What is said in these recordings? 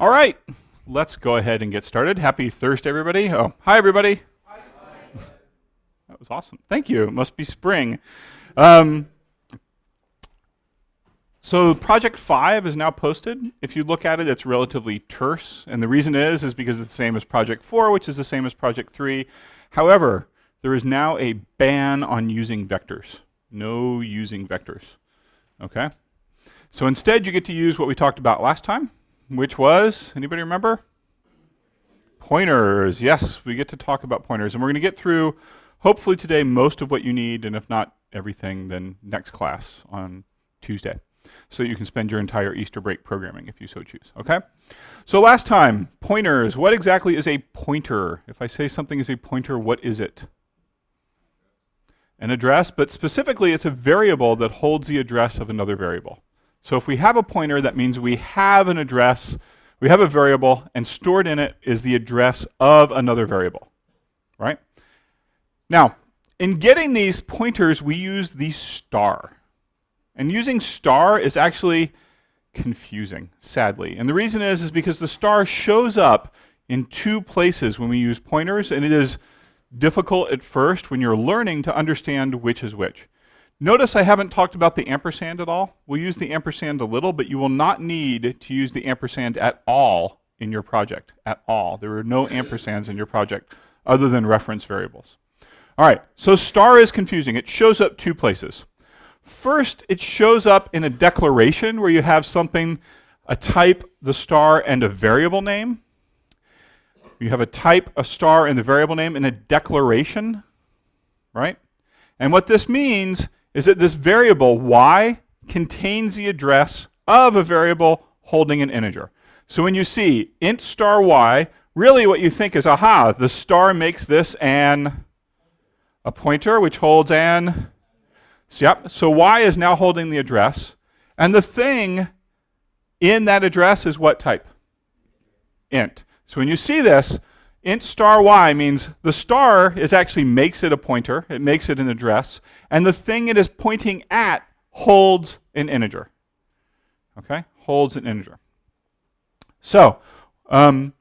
All right, let's go ahead and get started. Happy Thursday, everybody. Oh, hi, everybody. Hi. That was awesome. Thank you. It must be spring. So Project 5 is now posted. If you look at it, it's relatively terse, and the reason is because it's the same as Project 4, which is the same as Project 3. However, there is now a ban on using vectors. No using vectors. Okay? So instead, you get to use what we talked about last time, which was, anybody remember? Pointers. Yes, we get to talk about pointers. And we're going to get through, hopefully today, most of what you need, and if not everything, then next class on Tuesday. So you can spend your entire Easter break programming if you so choose, okay? So last time, pointers. What exactly is a pointer? If I say something is a pointer, what is it? An address, but specifically it's a variable that holds the address of another variable. So if we have a pointer, that means we have an address, we have a variable, and stored in it is the address of another variable, right? Now, in getting these pointers, we use the star. And using star is actually confusing, sadly. And the reason is because the star shows up in two places when we use pointers, and it is difficult at first when you're learning to understand which is which. Notice I haven't talked about the ampersand at all. We'll use the ampersand a little, but you will not need to use the ampersand at all in your project, at all. There are no ampersands in your project other than reference variables. All right, so star is confusing. It shows up two places. First, it shows up in a declaration where you have something, a type, the star, and a variable name. You have a type, a star, and the variable name in a declaration, right? And what this means is that this variable, y, contains the address of a variable holding an integer. So when you see int star y, really what you think is, aha, the star makes this a pointer, which holds an, so y is now holding the address, and the thing in that address is what type? Int. So when you see this, int star y means the star actually makes it a pointer, it makes it an address, and the thing it is pointing at holds an integer. Okay, holds an integer. So, the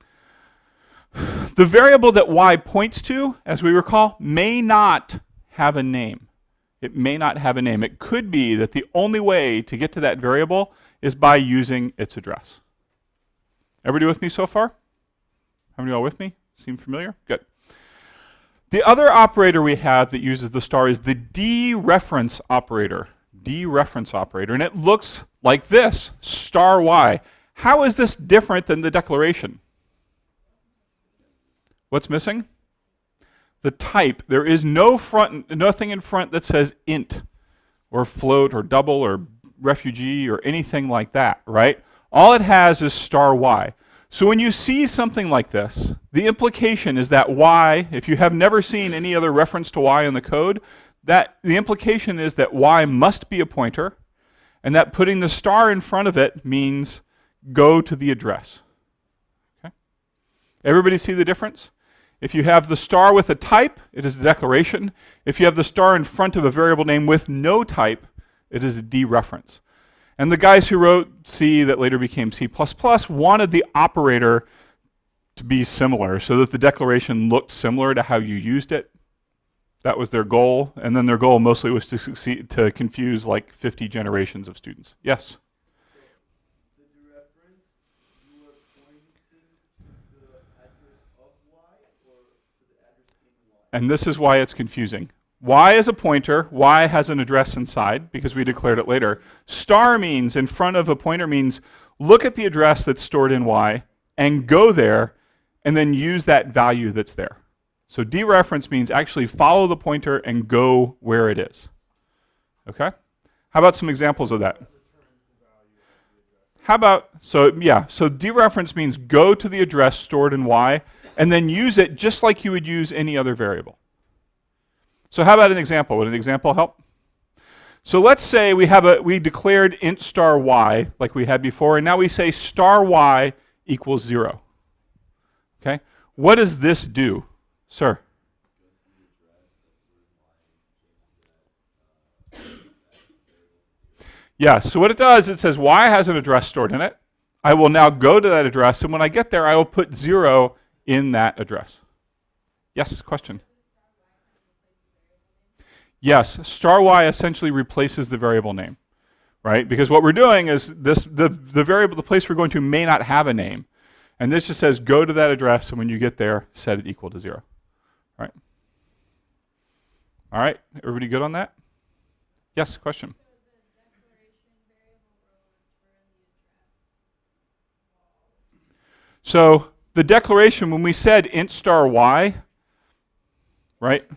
variable that y points to, as we recall, may not have a name. It may not have a name. It could be that the only way to get to that variable is by using its address. Everybody with me so far? How many of y'all with me? Seem familiar? Good. The other operator we have that uses the star is the dereference operator. Dereference operator. And it looks like this, star y. How is this different than the declaration? What's missing? The type. There is nothing in front that says int or float or double or refugee or anything like that, right? All it has is star y. So when you see something like this, the implication is that y, if you have never seen any other reference to y in the code, that the implication is that y must be a pointer, and that putting the star in front of it means go to the address. Okay? Everybody see the difference? If you have the star with a type, it is a declaration. If you have the star in front of a variable name with no type, it is a dereference. And the guys who wrote C that later became C++ wanted the operator to be similar so that the declaration looked similar to how you used it. That was their goal. And then their goal mostly was to confuse like 50 generations of students. Yes? The dereference, you were pointing to the address of y or to the address in y? And this is why it's confusing. Y is a pointer. Y has an address inside because we declared it later. Star means, in front of a pointer means, look at the address that's stored in Y and go there and then use that value that's there. So dereference means actually follow the pointer and go where it is. Okay? How about some examples of that? How about, so dereference means go to the address stored in Y and then use it just like you would use any other variable. So how about an example? Would an example help? So let's say we declared int star y like we had before, and now we say star y equals 0. Okay? What does this do, sir? Yeah, so what it does, it says y has an address stored in it. I will now go to that address, and when I get there, I will put 0 in that address. Yes, question? Yes, star y essentially replaces the variable name, right? Because what we're doing is the variable, the place we're going to may not have a name. And this just says go to that address, and when you get there, set it equal to 0. Right? All right, everybody good on that? Yes, question? So the declaration, when we said int star y, right?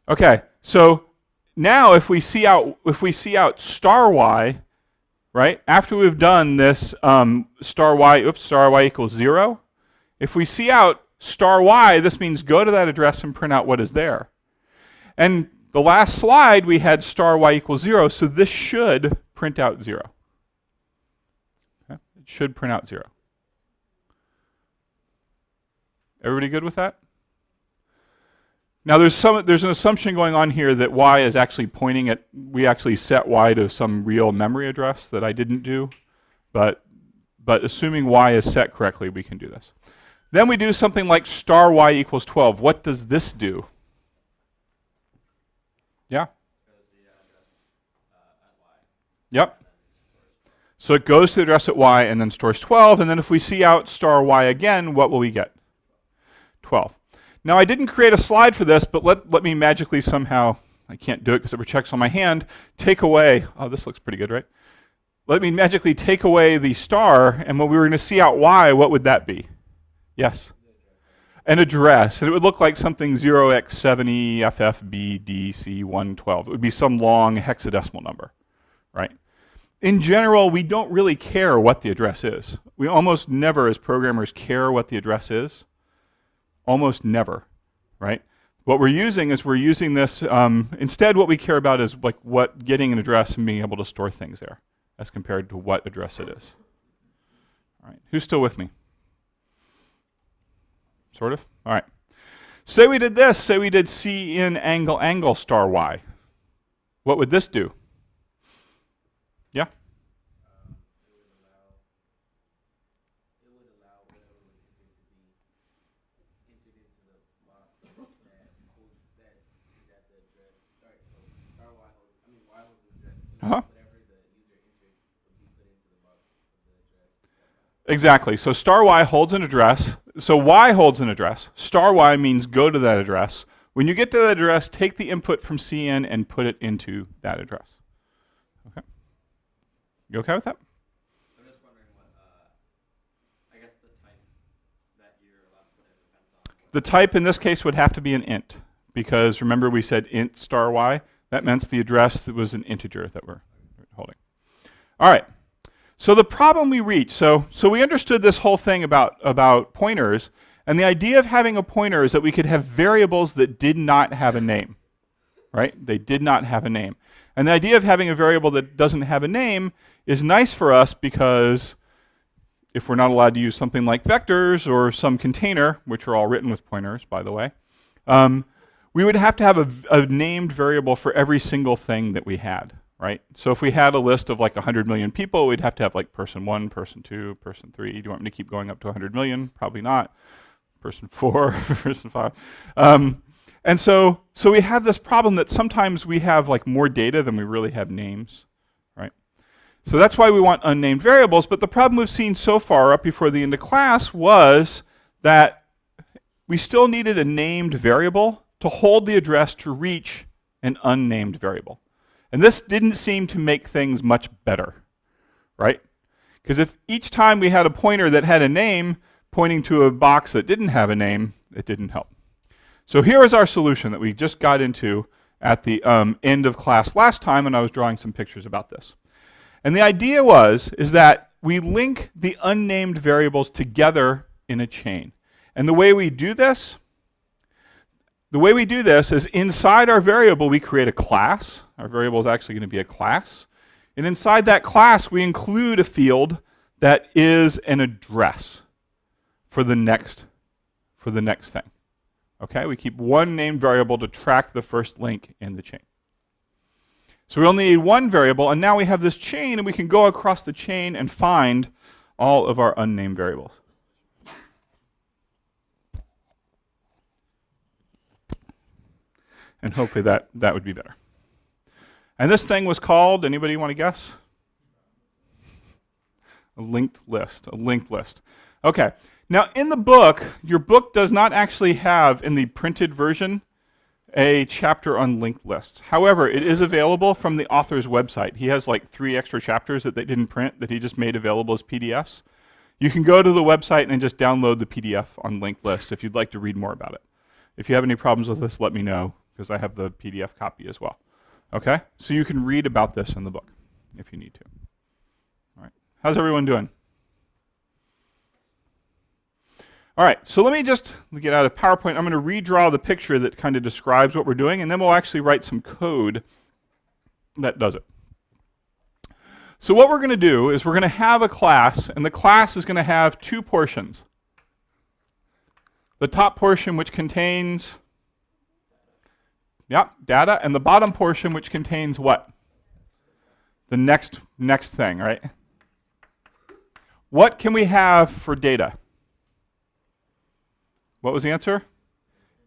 Okay, so now if we see out star y, right? After we've done this star y equals 0, if we see out star y, this means go to that address and print out what is there. And the last slide we had star y equals 0, so this should print out 0. Okay? It should print out 0. Everybody good with that? Now there's an assumption going on here that y is actually pointing at, we actually set y to some real memory address that I didn't do, but assuming y is set correctly, we can do this. Then we do something like star y equals 12. What does this do? Yeah? Yep. So it goes to the address at y and then stores 12, and then if we see out star y again, what will we get? 12. Now I didn't create a slide for this, but let me magically somehow, I can't do it because it projects on my hand, take away, oh this looks pretty good, right? Let me magically take away the star, and when we were going to see out y, what would that be? Yes? An address, and it would look like something 0x70 FFBDC112. It would be some long hexadecimal number, right? In general, we don't really care what the address is. We almost never, as programmers, care what the address is. Almost never, right? What we're using is this, instead what we care about is like getting an address and being able to store things there as compared to what address it is. All right, who's still with me? Sort of? All right. Say we did this, say we did C in angle star y. What would this do? Yeah? Uh-huh. Exactly. So star y holds an address. So y holds an address. Star y means go to that address. When you get to that address, take the input from CN and put it into that address. Okay. You okay with that? I'm just wondering what, I guess the type that you're allowed to put in depends on. The type in this case would have to be an int, because remember we said int star y. That meant the address that was an integer that we're holding. All right. So the problem we reach, so we understood this whole thing about pointers, and the idea of having a pointer is that we could have variables that did not have a name, right? They did not have a name. And the idea of having a variable that doesn't have a name is nice for us because if we're not allowed to use something like vectors or some container, which are all written with pointers, by the way, we would have to have a named variable for every single thing that we had. Right? So if we had a list of like 100 million people, we'd have to have like person 1, person 2, person 3. Do you want me to keep going up to 100 million? Probably not. Person 4, person 5. And so we have this problem that sometimes we have like more data than we really have names, right? So that's why we want unnamed variables. But the problem we've seen so far up before the end of class was that we still needed a named variable to hold the address to reach an unnamed variable. And this didn't seem to make things much better, right? Because if each time we had a pointer that had a name pointing to a box that didn't have a name, it didn't help. So here is our solution that we just got into at the end of class last time, and I was drawing some pictures about this. And the idea is that we link the unnamed variables together in a chain. And the way we do this is inside our variable, we create a class. Our variable is actually going to be a class. And inside that class, we include a field that is an address for the next thing. Okay, we keep one named variable to track the first link in the chain. So we only need one variable, and now we have this chain, and we can go across the chain and find all of our unnamed variables. And hopefully that would be better. And this thing was called, anybody want to guess? A linked list. Okay. Now in the book, your book does not actually have, in the printed version, a chapter on linked lists. However, it is available from the author's website. He has like 3 extra chapters that they didn't print that he just made available as PDFs. You can go to the website and just download the PDF on linked lists if you'd like to read more about it. If you have any problems with this, let me know, because I have the PDF copy as well. Okay? So you can read about this in the book if you need to. All right. How's everyone doing? All right, so let me just get out of PowerPoint. I'm going to redraw the picture that kind of describes what we're doing, and then we'll actually write some code that does it. So what we're going to do is we're going to have a class, and the class is going to have 2 portions. The top portion, which contains data, and the bottom portion, which contains what? The next thing, right? What can we have for data? What was the answer?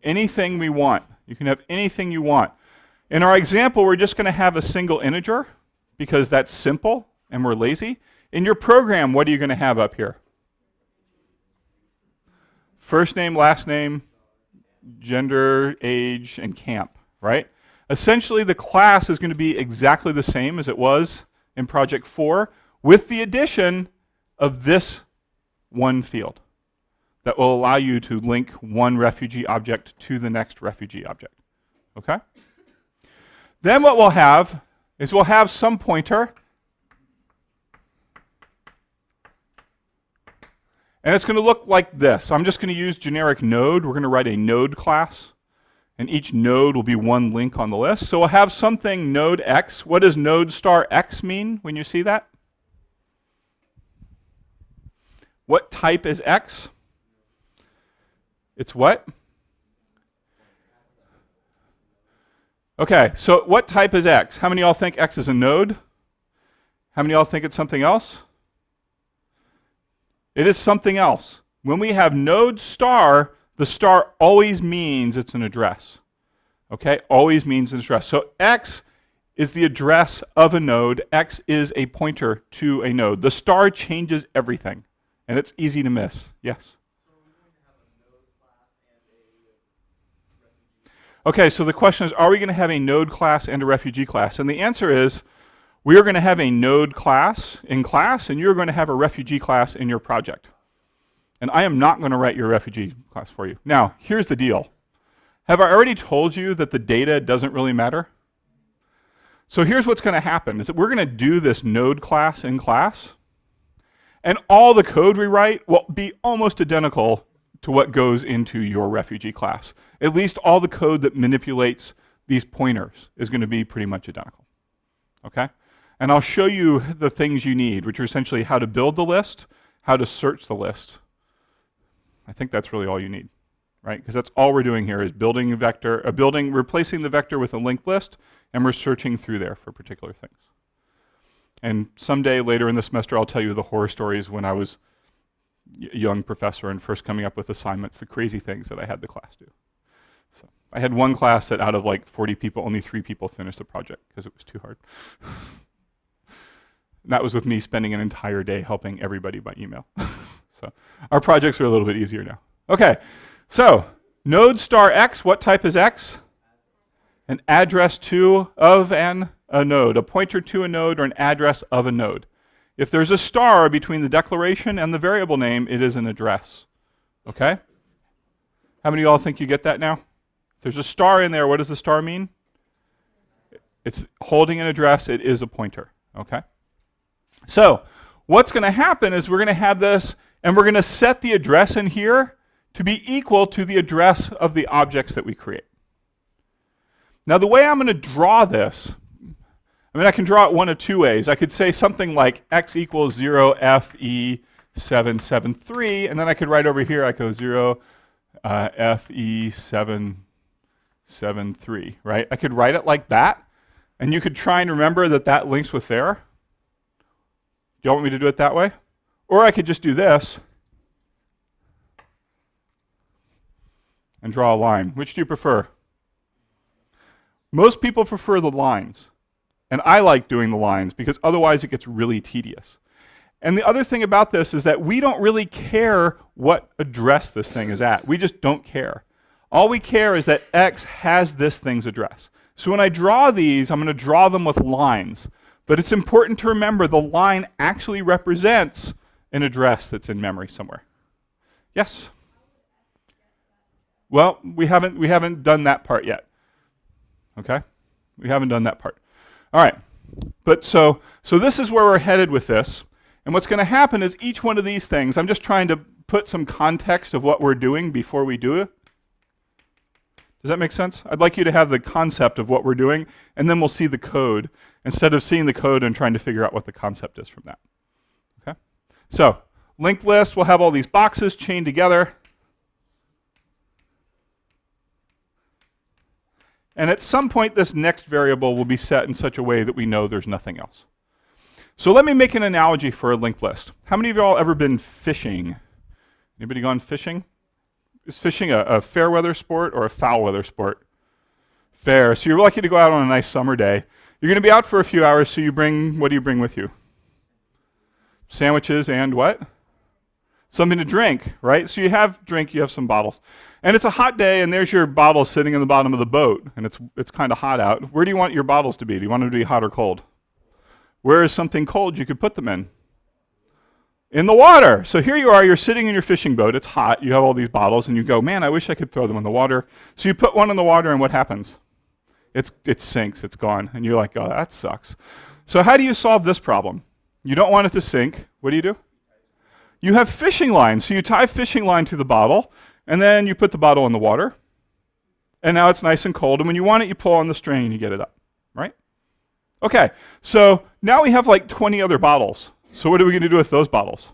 Anything we want. You can have anything you want. In our example, we're just going to have a single integer because that's simple and we're lazy. In your program, what are you going to have up here? First name, last name, gender, age, and camp, right? Essentially, the class is going to be exactly the same as it was in Project 4 with the addition of this one field that will allow you to link one refugee object to the next refugee object. Okay? Then what we'll have is we'll have some pointer, and it's going to look like this. I'm just going to use generic node. We're going to write a node class, and each node will be one link on the list. So we'll have something node x. What does node star x mean when you see that? What type is x? It's what? Okay, so what type is x? How many of y'all think x is a node? How many of y'all think it's something else? It is something else. When we have node star, the star always means it's an address. Okay, always means an address. So x is the address of a node. X is a pointer to a node. The star changes everything, and it's easy to miss. Yes? Okay, so the question is, are we going to have a node class and a refugee class? And the answer is, we are going to have a node class in class, and you're going to have a refugee class in your project. And I am not going to write your refugee class for you. Now, here's the deal. Have I already told you that the data doesn't really matter? So here's what's going to happen, is that we're going to do this node class in class, and all the code we write will be almost identical to what goes into your refugee class. At least all the code that manipulates these pointers is going to be pretty much identical. Okay? And I'll show you the things you need, which are essentially how to build the list, how to search the list. I think that's really all you need, right? Because that's all we're doing here is building a vector, replacing the vector with a linked list, and we're searching through there for particular things. And someday later in the semester, I'll tell you the horror stories when I was a young professor and first coming up with assignments, the crazy things that I had the class do. So I had one class that out of like 40 people, only 3 people finished the project because it was too hard. And that was with me spending an entire day helping everybody by email. So our projects are a little bit easier now. Okay, so node star x, what type is x? An address of a node, a pointer to a node or an address of a node. If there's a star between the declaration and the variable name, it is an address. Okay? How many of y'all think you get that now? If there's a star in there, what does the star mean? It's holding an address, it is a pointer. Okay? So, what's going to happen is we're going to have this, and we're going to set the address in here to be equal to the address of the objects that we create. Now, the way I'm going to draw this, I can draw it one of 2 ways. I could say something like x equals 0 fe773, and then I could write over here, I go 0 fe773, right? I could write it like that, And you could try and remember that that links with there. Do you want me to do it that way? Or I could just do this and draw a line. Which do you prefer? Most people prefer the lines. And I like doing the lines because otherwise it gets really tedious. And the other thing about this is that we don't really care what address this thing is at. We just don't care. All we care is that X has this thing's address. So when I draw these, I'm going to draw them with lines. But it's important to remember the line actually represents an address that's in memory somewhere. Yes? Well, we haven't done that part yet. Okay? We haven't done that part. All right. But so this is where we're headed with this. And what's going to happen is each one of these things, I'm just trying to put some context of what we're doing before we do it. Does that make sense? I'd like you to have the concept of what we're doing, and then we'll see the code, instead of seeing the code and trying to figure out what the concept is from that. Okay? So, linked list, we'll have all these boxes chained together. And at some point, this next variable will be set in such a way that we know there's nothing else. So let me make an analogy for a linked list. How many of y'all ever been fishing? Anybody gone fishing? Is fishing a fair weather sport or a foul weather sport? Fair. So you're lucky to go out on a nice summer day. You're going to be out for a few hours, so what do you bring with you? Sandwiches and what? Something to drink, right? So you have drink, you have some bottles. And it's a hot day, and there's your bottle sitting in the bottom of the boat, and it's kind of hot out. Where do you want your bottles to be? Do you want them to be hot or cold? Where is something cold you could put them in? In the water. So here you are, you're sitting in your fishing boat, it's hot, you have all these bottles, and you go, man, I wish I could throw them in the water. So you put one in the water, and what happens? It sinks, it's gone. And you're like, oh, that sucks. So how do you solve this problem? You don't want it to sink. What do? You have fishing lines. So you tie fishing line to the bottle, and then you put the bottle in the water, and now it's nice and cold, and when you want it, you pull on the string, and you get it up, right? Okay, so now we have like 20 other bottles. So what are we going to do with those bottles?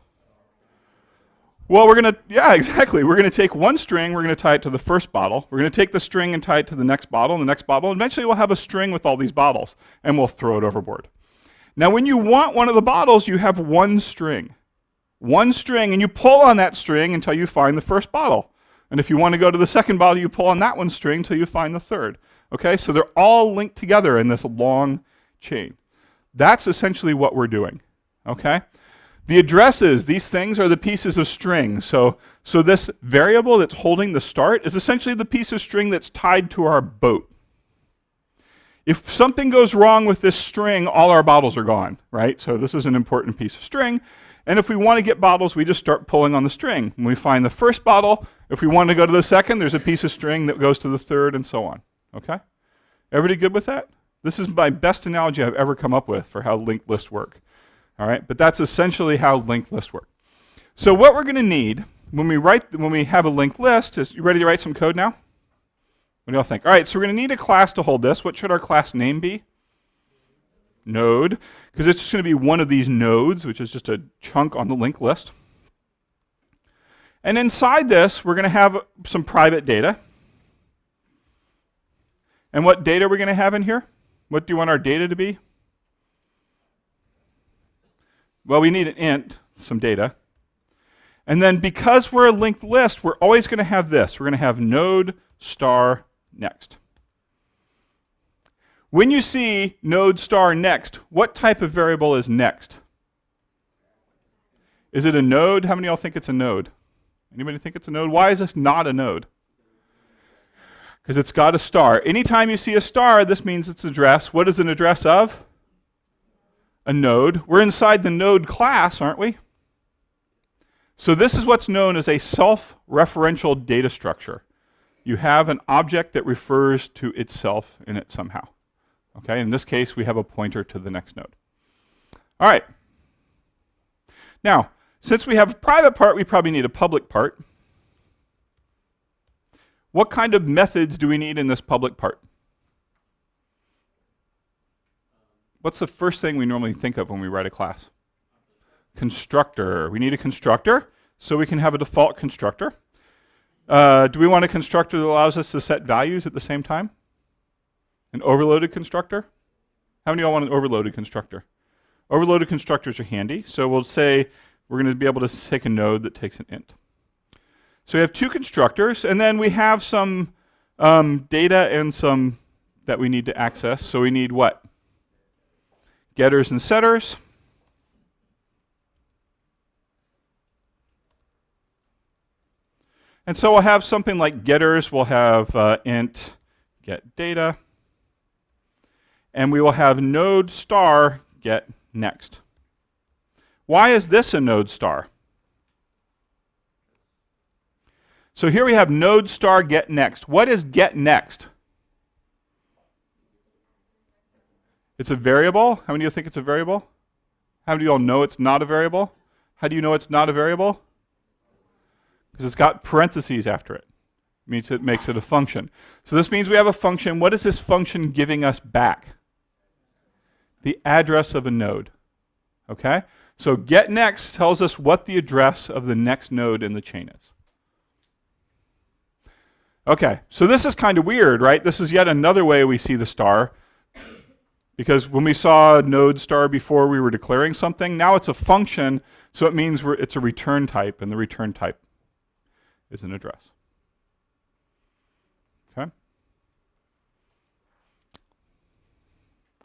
Well, yeah, exactly. We're going to take one string, we're going to tie it to the first bottle. We're going to take the string and tie it to the next bottle, and the next bottle. And eventually we'll have a string with all these bottles, and we'll throw it overboard. Now, when you want one of the bottles, you have one string, and you pull on that string until you find the first bottle. And if you want to go to the second bottle, you pull on that one string until you find the third. Okay, so they're all linked together in this long chain. That's essentially what we're doing. Okay? The addresses, these things are the pieces of string. So this variable that's holding the start is essentially the piece of string that's tied to our boat. If something goes wrong with this string, all our bottles are gone, right? So this is an important piece of string. And if we want to get bottles, we just start pulling on the string. When we find the first bottle, if we want to go to the second, there's a piece of string that goes to the third and so on. Okay? Everybody good with that? This is my best analogy I've ever come up with for how linked lists work. All right, but that's essentially how linked lists work. So what we're going to need when we have a linked list is, you ready to write some code now? What do y'all think? All right, so we're going to need a class to hold this. What should our class name be? Node, because it's just going to be one of these nodes, which is just a chunk on the linked list. And inside this, we're going to have some private data. And what data are we going to have in here? What do you want our data to be? Well, we need an int, some data. And then because we're a linked list, we're always going to have this. We're going to have node star next. When you see node star next, what type of variable is next? Is it a node? How many of y'all think it's a node? Anybody think it's a node? Why is this not a node? Because it's got a star. Anytime you see a star, this means it's address. What is an address of? A node. We're inside the node class, aren't we? So this is what's known as a self-referential data structure. You have an object that refers to itself in it somehow. Okay, in this case, we have a pointer to the next node. All right. Now, since we have a private part, we probably need a public part. What kind of methods do we need in this public part? What's the first thing we normally think of when we write a class? Constructor. We need a constructor, so we can have a default constructor. Do we want a constructor that allows us to set values at the same time? An overloaded constructor? How many of y'all want an overloaded constructor? Overloaded constructors are handy. So we'll say we're going to be able to take a node that takes an int. So we have two constructors, and then we have some data and some that we need to access. So we need what? Getters and setters. And so we'll have something like getters. We'll have int get data. And we will have node star get next. Why is this a node star? So here we have node star get next. What is get next? It's a variable. How many of you think it's a variable? How many of you all know it's not a variable? How do you know it's not a variable? Because it's got parentheses after it. It makes it a function. So this means we have a function. What is this function giving us back? The address of a node. Okay? So get next tells us what the address of the next node in the chain is. Okay, so this is kind of weird, right? This is yet another way we see the star. Because when we saw node star before, we were declaring something. Now it's a function, so it means it's a return type, and the return type is an address. Okay?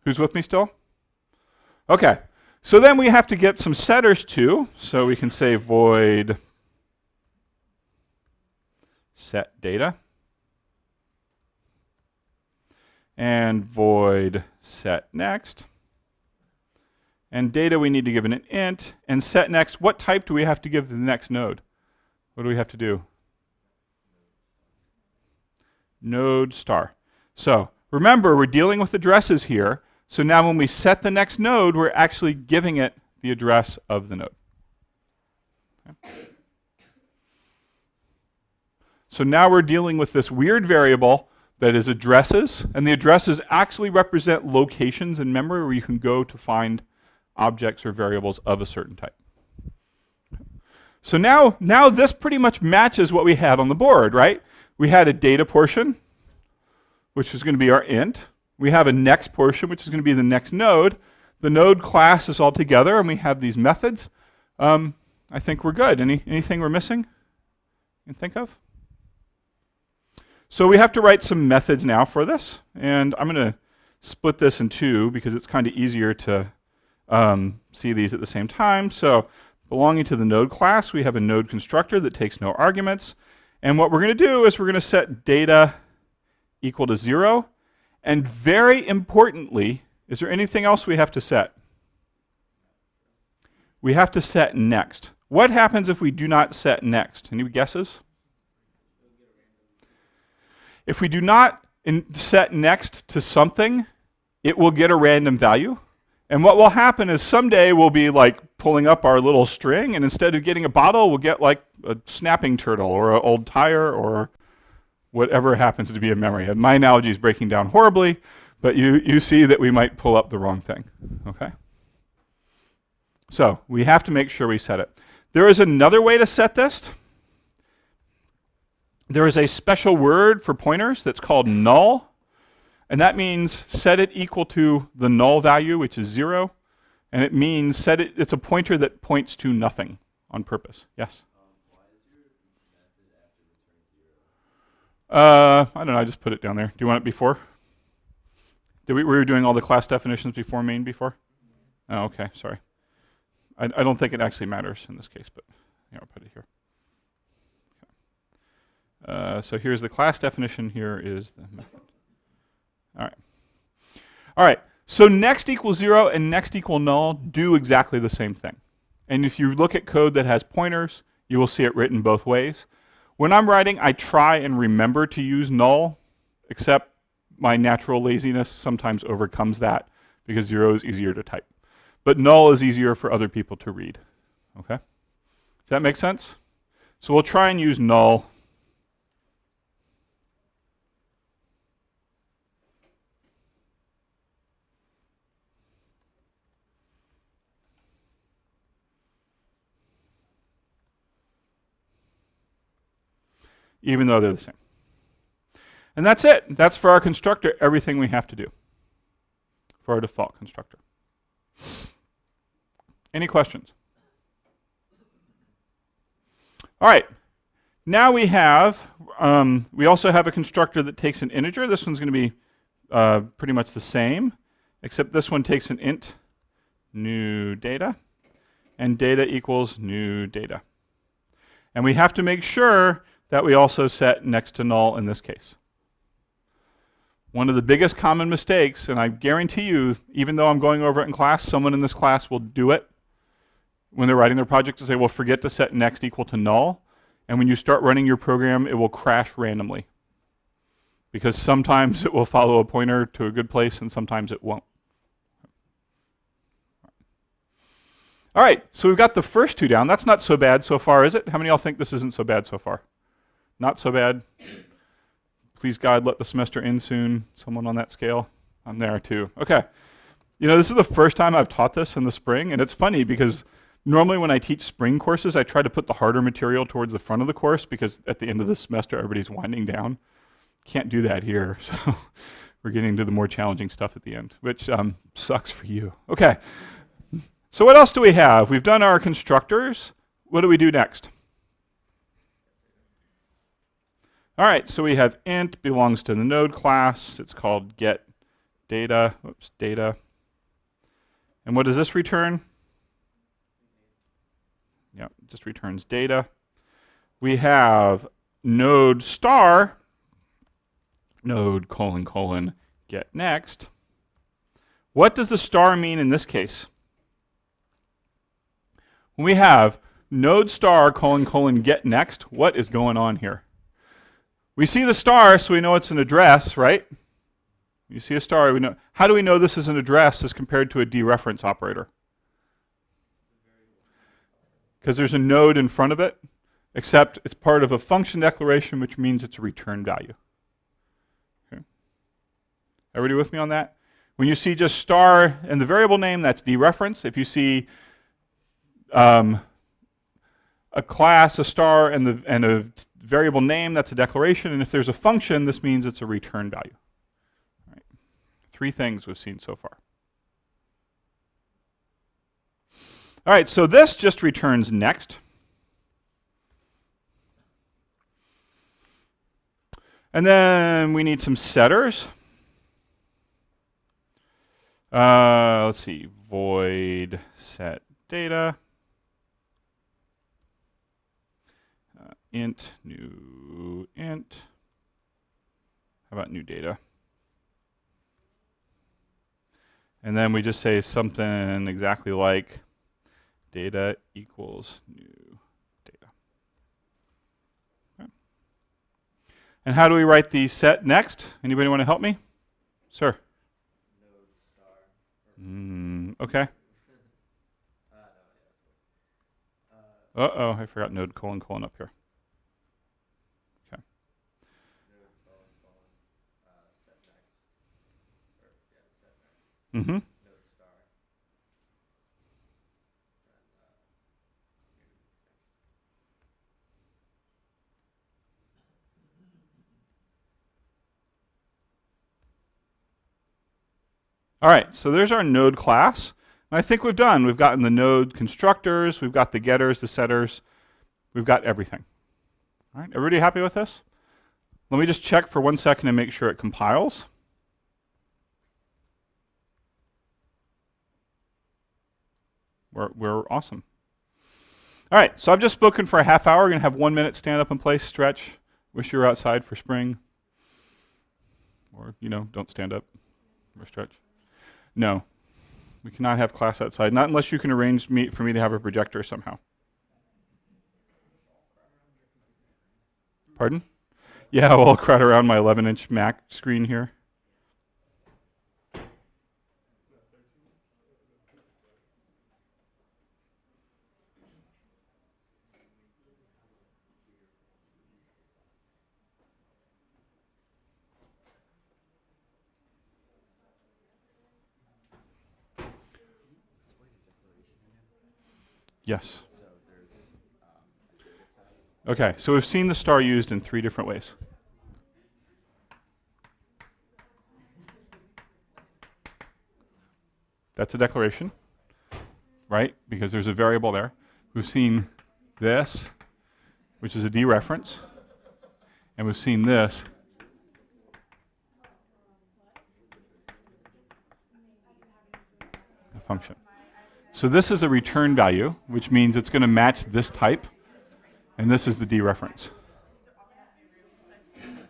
Who's with me still? Okay, so then we have to get some setters too. So we can say void set data. And void set next. And data we need to give it an int. And set next, what type do we have to give the next node? What do we have to do? Node star. So remember, we're dealing with addresses here. So now when we set the next node, we're actually giving it the address of the node. Okay. So now we're dealing with this weird variable that is addresses, and the addresses actually represent locations in memory where you can go to find objects or variables of a certain type. So now this pretty much matches what we had on the board, right? We had a data portion, which is going to be our int. We have a next portion, which is going to be the next node. The node class is all together, and we have these methods. I think we're good. Anything we're missing you can think of? So we have to write some methods now for this, and I'm going to split this in two because it's kind of easier to see these at the same time. So belonging to the node class, we have a node constructor that takes no arguments, and what we're going to do is we're going to set data equal to 0, and very importantly, is there anything else we have to set? We have to set next. What happens if we do not set next? Any guesses? If we do not set next to something, it will get a random value. And what will happen is someday we'll be like pulling up our little string, and instead of getting a bottle, we'll get like a snapping turtle or an old tire or whatever happens to be in memory. And my analogy is breaking down horribly, but you see that we might pull up the wrong thing. Okay? So we have to make sure we set it. There is another way to set this. There is a special word for pointers that's called null, and that means set it equal to the null value, which is 0, and it means it's a pointer that points to nothing on purpose. Yes? Why is your method after return 0? I don't know, I just put it down there. Do you want it before? We were doing all the class definitions before main before? Oh, okay, sorry. I don't think it actually matters in this case, but yeah, I'll put it here. So here's the class definition, here is the method. All right, so next equals 0 and next equal null do exactly the same thing. And if you look at code that has pointers, you will see it written both ways. When I'm writing, I try and remember to use null, except my natural laziness sometimes overcomes that because 0 is easier to type. But null is easier for other people to read. Okay? Does that make sense? So we'll try and use null. Even though they're the same. And that's it. That's for our constructor everything we have to do. for our default constructor. Any questions? All right. Now we also have a constructor that takes an integer. This one's going to be pretty much the same, except this one takes an int new data, and data equals new data. And we have to make sure that we also set next to null in this case. One of the biggest common mistakes, and I guarantee you, even though I'm going over it in class, someone in this class will do it when they're writing their project to say, well, forget to set next equal to null. And when you start running your program, it will crash randomly. Because sometimes it will follow a pointer to a good place, and sometimes it won't. All right, so we've got the first two down. That's not so bad so far, is it? How many of y'all think this isn't so bad so far? Not so bad? Please, God, let the semester end soon. Someone on that scale? I'm there too. Okay. You know, this is the first time I've taught this in the spring, and it's funny because normally when I teach spring courses, I try to put the harder material towards the front of the course because at the end of the semester, everybody's winding down. Can't do that here, so we're getting to the more challenging stuff at the end, which sucks for you. Okay. So what else do we have? We've done our constructors. What do we do next? All right, so we have int belongs to the node class. It's called get data. Oops, data. And what does this return? Yeah, it just returns data. We have node star, node : get next. What does the star mean in this case? When we have node star : get next, what is going on here? We see the star, so we know it's an address, right? You see a star, we know. How do we know this is an address as compared to a dereference operator? Because there's a node in front of it, except it's part of a function declaration, which means it's a return value. Okay. Everybody with me on that? When you see just star and the variable name, that's dereference. If you see a class, a star, and a variable name, that's a declaration. And if there's a function, this means it's a return value. All right. 3 things we've seen so far. All right, so this just returns next. And then we need some setters. Let's see, void set data. Int, new int. How about new data? And then we just say something exactly like data equals new data. Okay. And how do we write the set next? Anybody want to help me? Sir? Node star. Okay. Uh-oh, I forgot node : up here. Okay. Mm-hmm. All right, so there's our node class. And I think we've gotten the node constructors, we've got the getters, the setters, we've got everything. All right, everybody happy with this? Let me just check for 1 second and make sure it compiles. We're awesome. All right, so I've just spoken for a half hour. We're going to have 1 minute stand up in place, stretch. Wish you were outside for spring. Or, don't stand up or stretch. No, we cannot have class outside, not unless you can arrange for me to have a projector somehow. Pardon? Yeah, we'll crowd around my 11-inch Mac screen here. Yes. Okay, so we've seen the star used in 3 different ways. That's a declaration, right? Because there's a variable there. We've seen this, which is a dereference, and we've seen this, a function. So this is a return value, which means it's going to match this type, and this is the dereference.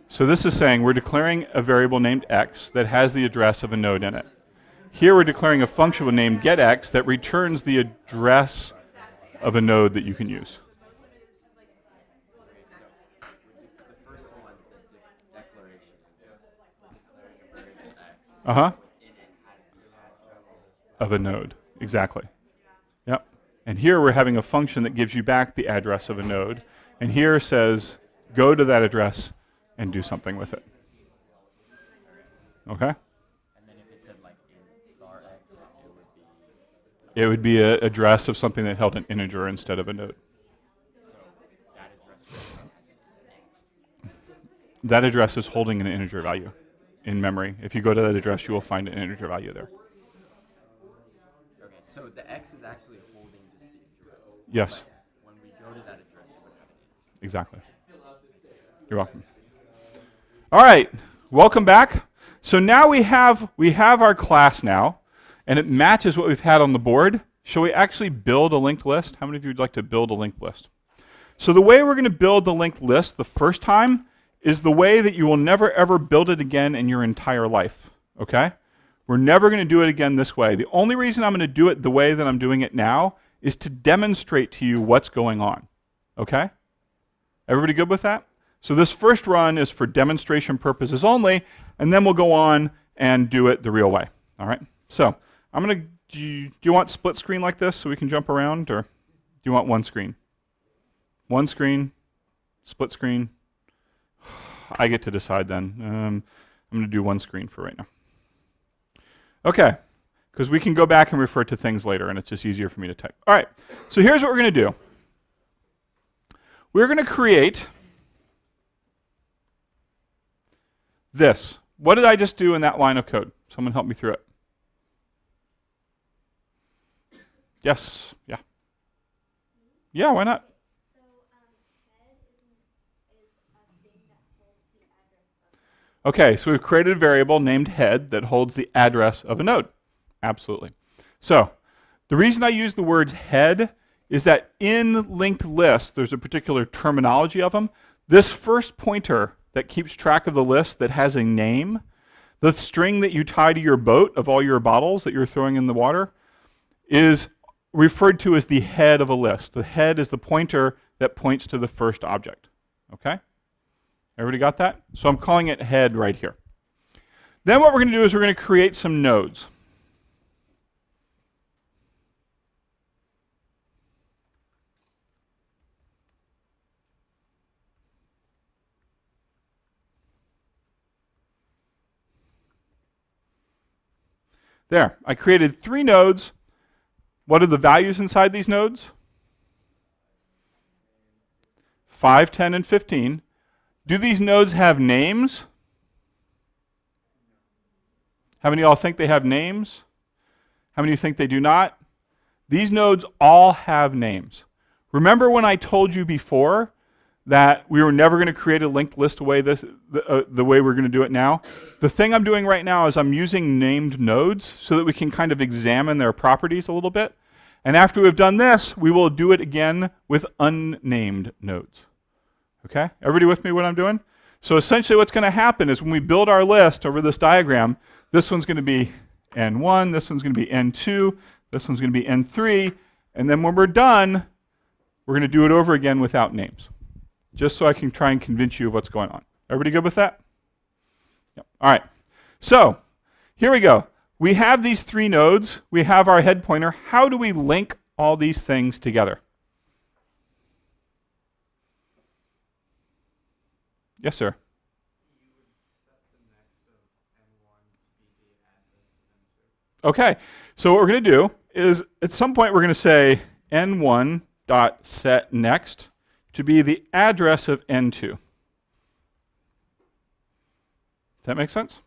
So this is saying we're declaring a variable named x that has the address of a node in it. Here we're declaring a function named getX that returns the address of a node that you can use. So the first one, the declaration is declaring a variable x. Uh-huh. In it has the address. Of a node, exactly. Yep. And here we're having a function that gives you back the address of a node. And here says, go to that address and do something with it. Okay? And then if it said like in star x, it would be It would be an address of something that held an integer instead of a node. so that address has a name. That address is holding an integer value in memory. If you go to that address, you will find an integer value there. Okay, so the x is actually holding just the address. Yes, When we go to that address, it would have an integer. exactly. You're welcome. All right, welcome back. So now we have our class now, and it matches what we've had on the board. Shall we actually build a linked list? How many of you would like to build a linked list? So the way we're going to build the linked list the first time is the way that you will never ever build it again in your entire life, okay? We're never going to do it again this way. The only reason I'm going to do it the way that I'm doing it now is to demonstrate to you what's going on, okay? Everybody good with that? So this first run is for demonstration purposes only, and then we'll go on and do it the real way, all right? So I'm going to, do you want split screen like this so we can jump around, or do you want one screen? One screen, split screen. I get to decide then. I'm going to do one screen for right now. Okay, because we can go back and refer to things later, and it's just easier for me to type. All right, so here's what we're going to do. We're going to create this. What did I just do in that line of code? Someone help me through it. Yes, yeah. Yeah, why not? Okay, so we've created a variable named head that holds the address of a node. Absolutely. So the reason I use the words head is that in linked lists, there's a particular terminology of them. This first pointer that keeps track of the list that has a name, the string that you tie to your boat of all your bottles that you're throwing in the water, is referred to as the head of a list. The head is the pointer that points to the first object. Okay? Everybody got that? So I'm calling it head right here. Then what we're going to do is we're going to create some nodes. There, I created 3 nodes. What are the values inside these nodes? 5, 10, and 15. Do these nodes have names? How many of y'all think they have names? How many of you think they do not? These nodes all have names. Remember when I told you before that we were never going to create a linked list the way we're going to do it now? The thing I'm doing right now is I'm using named nodes so that we can kind of examine their properties a little bit. And after we've done this, we will do it again with unnamed nodes. Okay? Everybody with me what I'm doing? So essentially what's going to happen is when we build our list over this diagram, this one's going to be N1, this one's going to be N2, this one's going to be N3, and then when we're done, we're going to do it over again without names, just so I can try and convince you of what's going on. Everybody good with that? Yep. All right. So here we go. We have these 3 nodes. We have our head pointer. How do we link all these things together? Yes, sir. Okay, so what we're going to do is at some point we're going to say n1.setNext to be the address of n2. Does that make sense?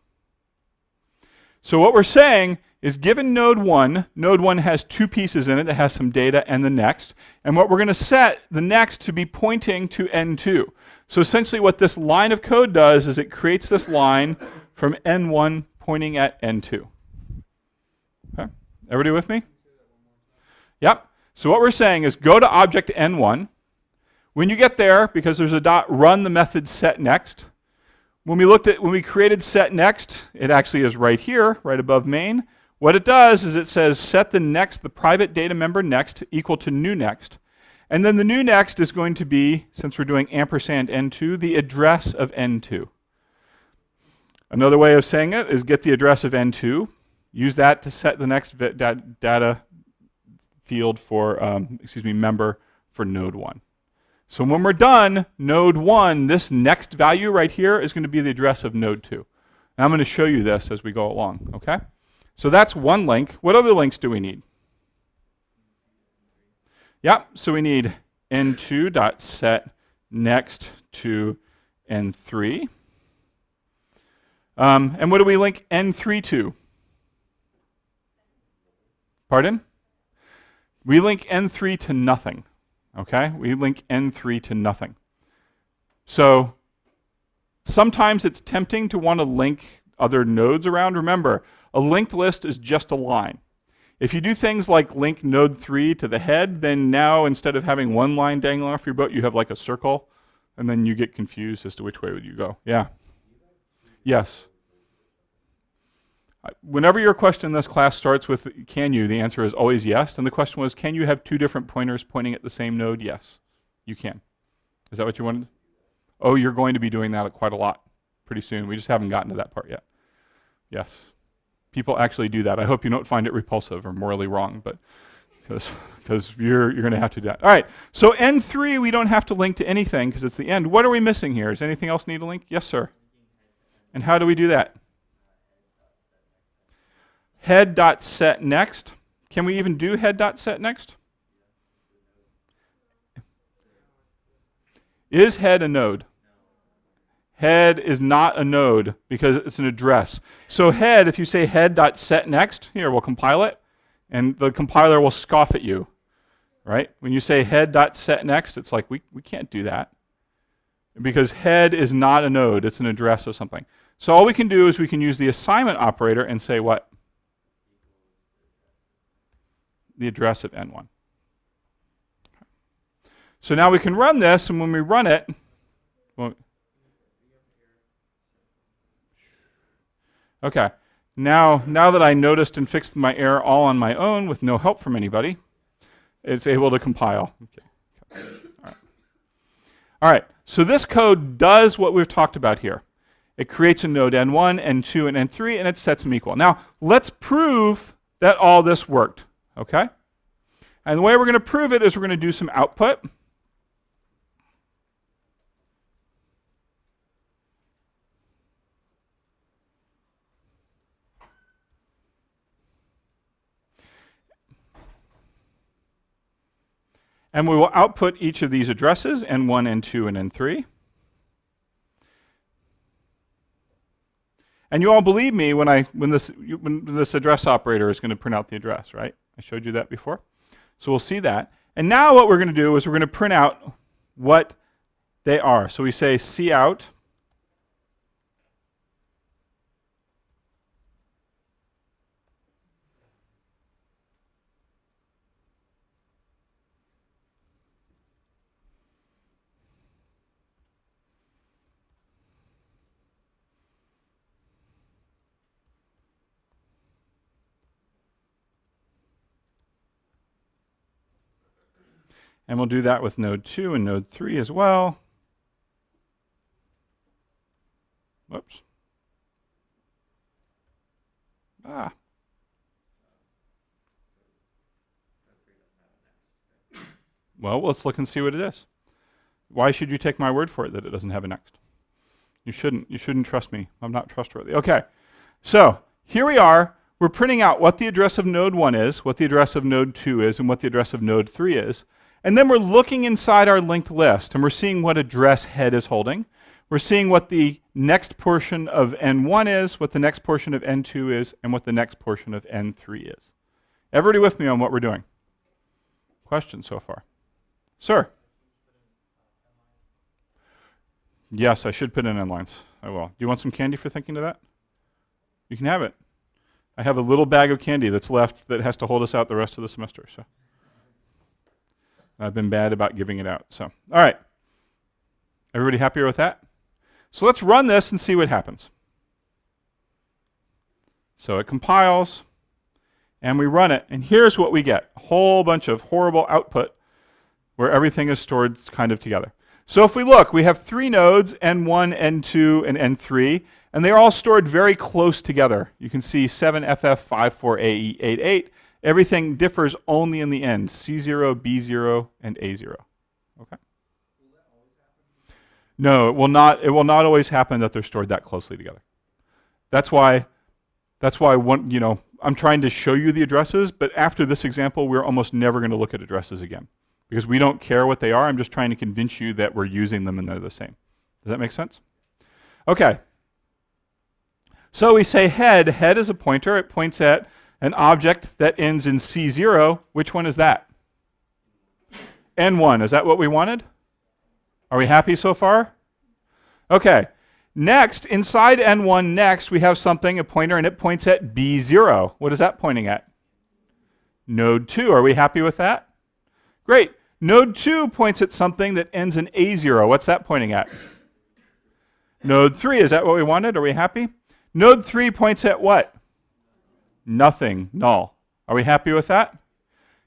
So what we're saying is given node 1. Node 1 has two pieces in it that has some data and the next. And what we're going to set the next to be pointing to N2. So essentially what this line of code does is it creates this line from N1 pointing at N2. Okay, everybody with me? Yep. So what we're saying is go to object N1. When you get there, because there's a dot, run the method setNext. When we created setNext, it actually is right here, right above main. What it does is it says set the private data member next equal to new next. And then the new next is going to be, since we're doing ampersand N2, the address of N2. Another way of saying it is get the address of N2, use that to set the next data field for, member for node 1. So when we're done, node 1, this next value right here is going to be the address of node 2. And I'm going to show you this as we go along, okay? So that's one link. What other links do we need? Yep, so we need n2.set next to n3. And what do we link n3 to? Pardon? We link n3 to nothing. Okay? We link n3 to nothing. So sometimes it's tempting to want to link other nodes around. Remember, a linked list is just a line. If you do things like link node 3 to the head, then now instead of having one line dangling off your boat, you have like a circle, and then you get confused as to which way would you go. Yeah? Yes. Whenever your question in this class starts with can you, the answer is always yes. And the question was, can you have two different pointers pointing at the same node? Yes, you can. Is that what you wanted? Oh, you're going to be doing that quite a lot pretty soon. We just haven't gotten to that part yet. Yes. People actually do that. I hope you don't find it repulsive or morally wrong, but because you're going to have to do that. All right, so N3 we don't have to link to anything because it's the end. What are we missing here? Does anything else need a link? Yes, sir. And how do we do that? Head.setNext. Can we even do head.setNext? Is head a node? Head is not a node because it's an address. So head, if you say head.setNext, here, we'll compile it, and the compiler will scoff at you, right? When you say head.setNext, it's like, we can't do that because head is not a node. It's an address of something. So all we can do is we can use the assignment operator and say what? The address of N1. So now we can run this, and when we run it, well, okay, now that I noticed and fixed my error all on my own with no help from anybody, it's able to compile. Okay. All right, so this code does what we've talked about here. It creates a node N1, N2, and N3, and it sets them equal. Now, let's prove that all this worked, okay? And the way we're going to prove it is we're going to do some output. And we will output each of these addresses, N1, N2, and N3. And you all believe me when this address operator is going to print out the address, right? I showed you that before. So we'll see that. And now what we're going to do is we're going to print out what they are. So we say cout. And we'll do that with node 2 and node 3 as well. Whoops. Well, let's look and see what it is. Why should you take my word for it that it doesn't have a next? You shouldn't. You shouldn't trust me. I'm not trustworthy. Okay. So here we are. We're printing out what the address of node 1 is, what the address of node 2 is, and what the address of node 3 is. And then we're looking inside our linked list, and we're seeing what address head is holding. We're seeing what the next portion of n1 is, what the next portion of n2 is, and what the next portion of n3 is. Everybody with me on what we're doing? Questions so far? Sir? Yes, I should put in n lines. I will. Do you want some candy for thinking of that? You can have it. I have a little bag of candy that's left that has to hold us out the rest of the semester. So I've been bad about giving it out. So, all right. Everybody happier with that? So let's run this and see what happens. So it compiles, and we run it, and here's what we get. A whole bunch of horrible output where everything is stored kind of together. So if we look, we have 3 nodes, N1, N2, and N3, and they're all stored very close together. You can see 7FF54AE88. Everything differs only in the end, C0, B0, and A0. Okay? No, it will not always happen that they're stored that closely together. That's why I'm trying to show you the addresses, but after this example, we're almost never going to look at addresses again because we don't care what they are. I'm just trying to convince you that we're using them and they're the same. Does that make sense? Okay. So we say head. Head is a pointer. It points at an object that ends in C0. Which one is that? N1. Is that what we wanted? Are we happy so far? Okay. Next, inside N1 next, we have something, a pointer, and it points at B0. What is that pointing at? Node 2. Are we happy with that? Great. Node 2 points at something that ends in A0. What's that pointing at? Node 3. Is that what we wanted? Are we happy? Node 3 points at what? Nothing. Null. Are we happy with that?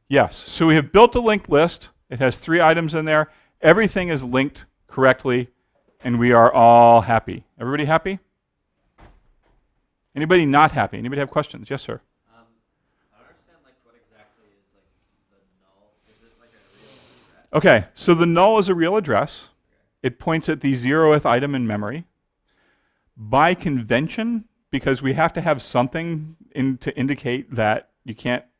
Yes. So we have built a linked list. It has 3 items in there. Everything is linked correctly, and we are all happy. Everybody happy? Anybody not happy? Anybody have questions? Yes, sir. I don't understand what exactly is the null. Is it like a real address? Okay, so the null is a real address. It points at the 0th item in memory. By convention, because we have to have something to indicate that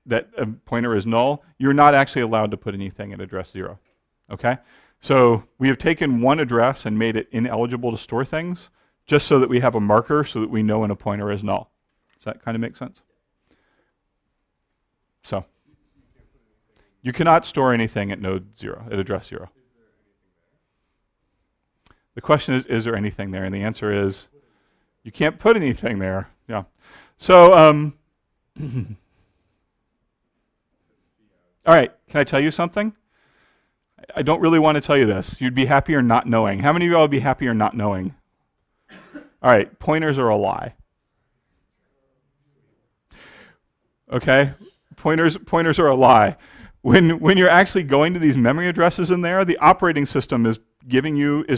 that a pointer is null, you're not actually allowed to put anything at address 0. Okay? So we have taken one address and made it ineligible to store things just so that we have a marker so that we know when a pointer is null. Does that kind of make sense? So you cannot store anything at node 0, at address 0. The question is there anything there? And the answer is you can't put anything there. Yeah. So, all right, can I tell you something? I don't really want to tell you this. You'd be happier not knowing. How many of y'all would be happier not knowing? All right, pointers are a lie. Okay? Pointers are a lie. When you're actually going to these memory addresses in there, the operating system is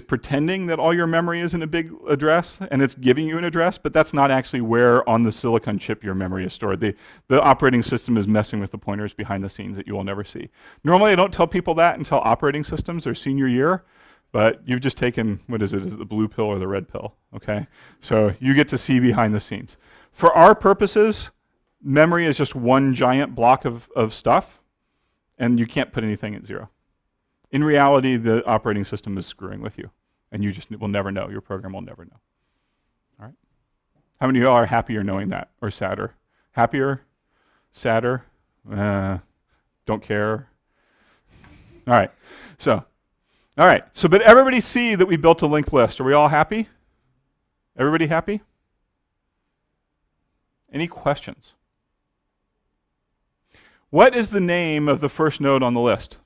pretending that all your memory is in a big address, and it's giving you an address, but that's not actually where on the silicon chip your memory is stored. The operating system is messing with the pointers behind the scenes that you will never see. Normally, I don't tell people that until operating systems or senior year, but you've just taken, what is it the blue pill or the red pill, okay? So you get to see behind the scenes. For our purposes, memory is just one giant block of stuff, and you can't put anything at 0. In reality, the operating system is screwing with you, and you just will never know. Your program will never know. All right? How many of y'all are happier knowing that, or sadder? Happier? Sadder? Don't care? All right. So, but everybody see that we built a linked list. Are we all happy? Everybody happy? Any questions? What is the name of the first node on the list?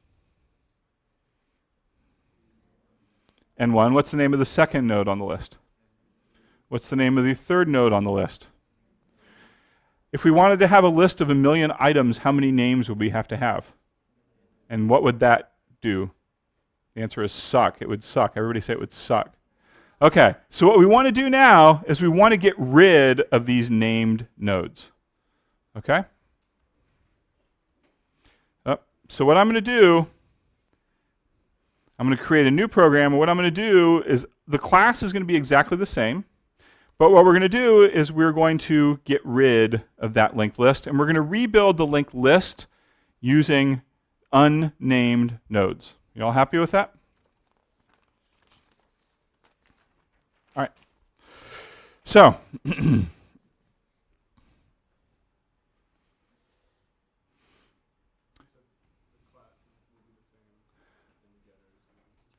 N1. What's the name of the second node on the list? What's the name of the third node on the list? If we wanted to have a list of 1 million items, how many names would we have to have? And what would that do? The answer is suck. It would suck. Everybody say it would suck. Okay, so what we want to do now is we want to get rid of these named nodes. Okay? So what I'm going to do, I'm going to create a new program, and what I'm going to do is the class is going to be exactly the same, but what we're going to do is we're going to get rid of that linked list, and we're going to rebuild the linked list using unnamed nodes. You all happy with that? All right. So,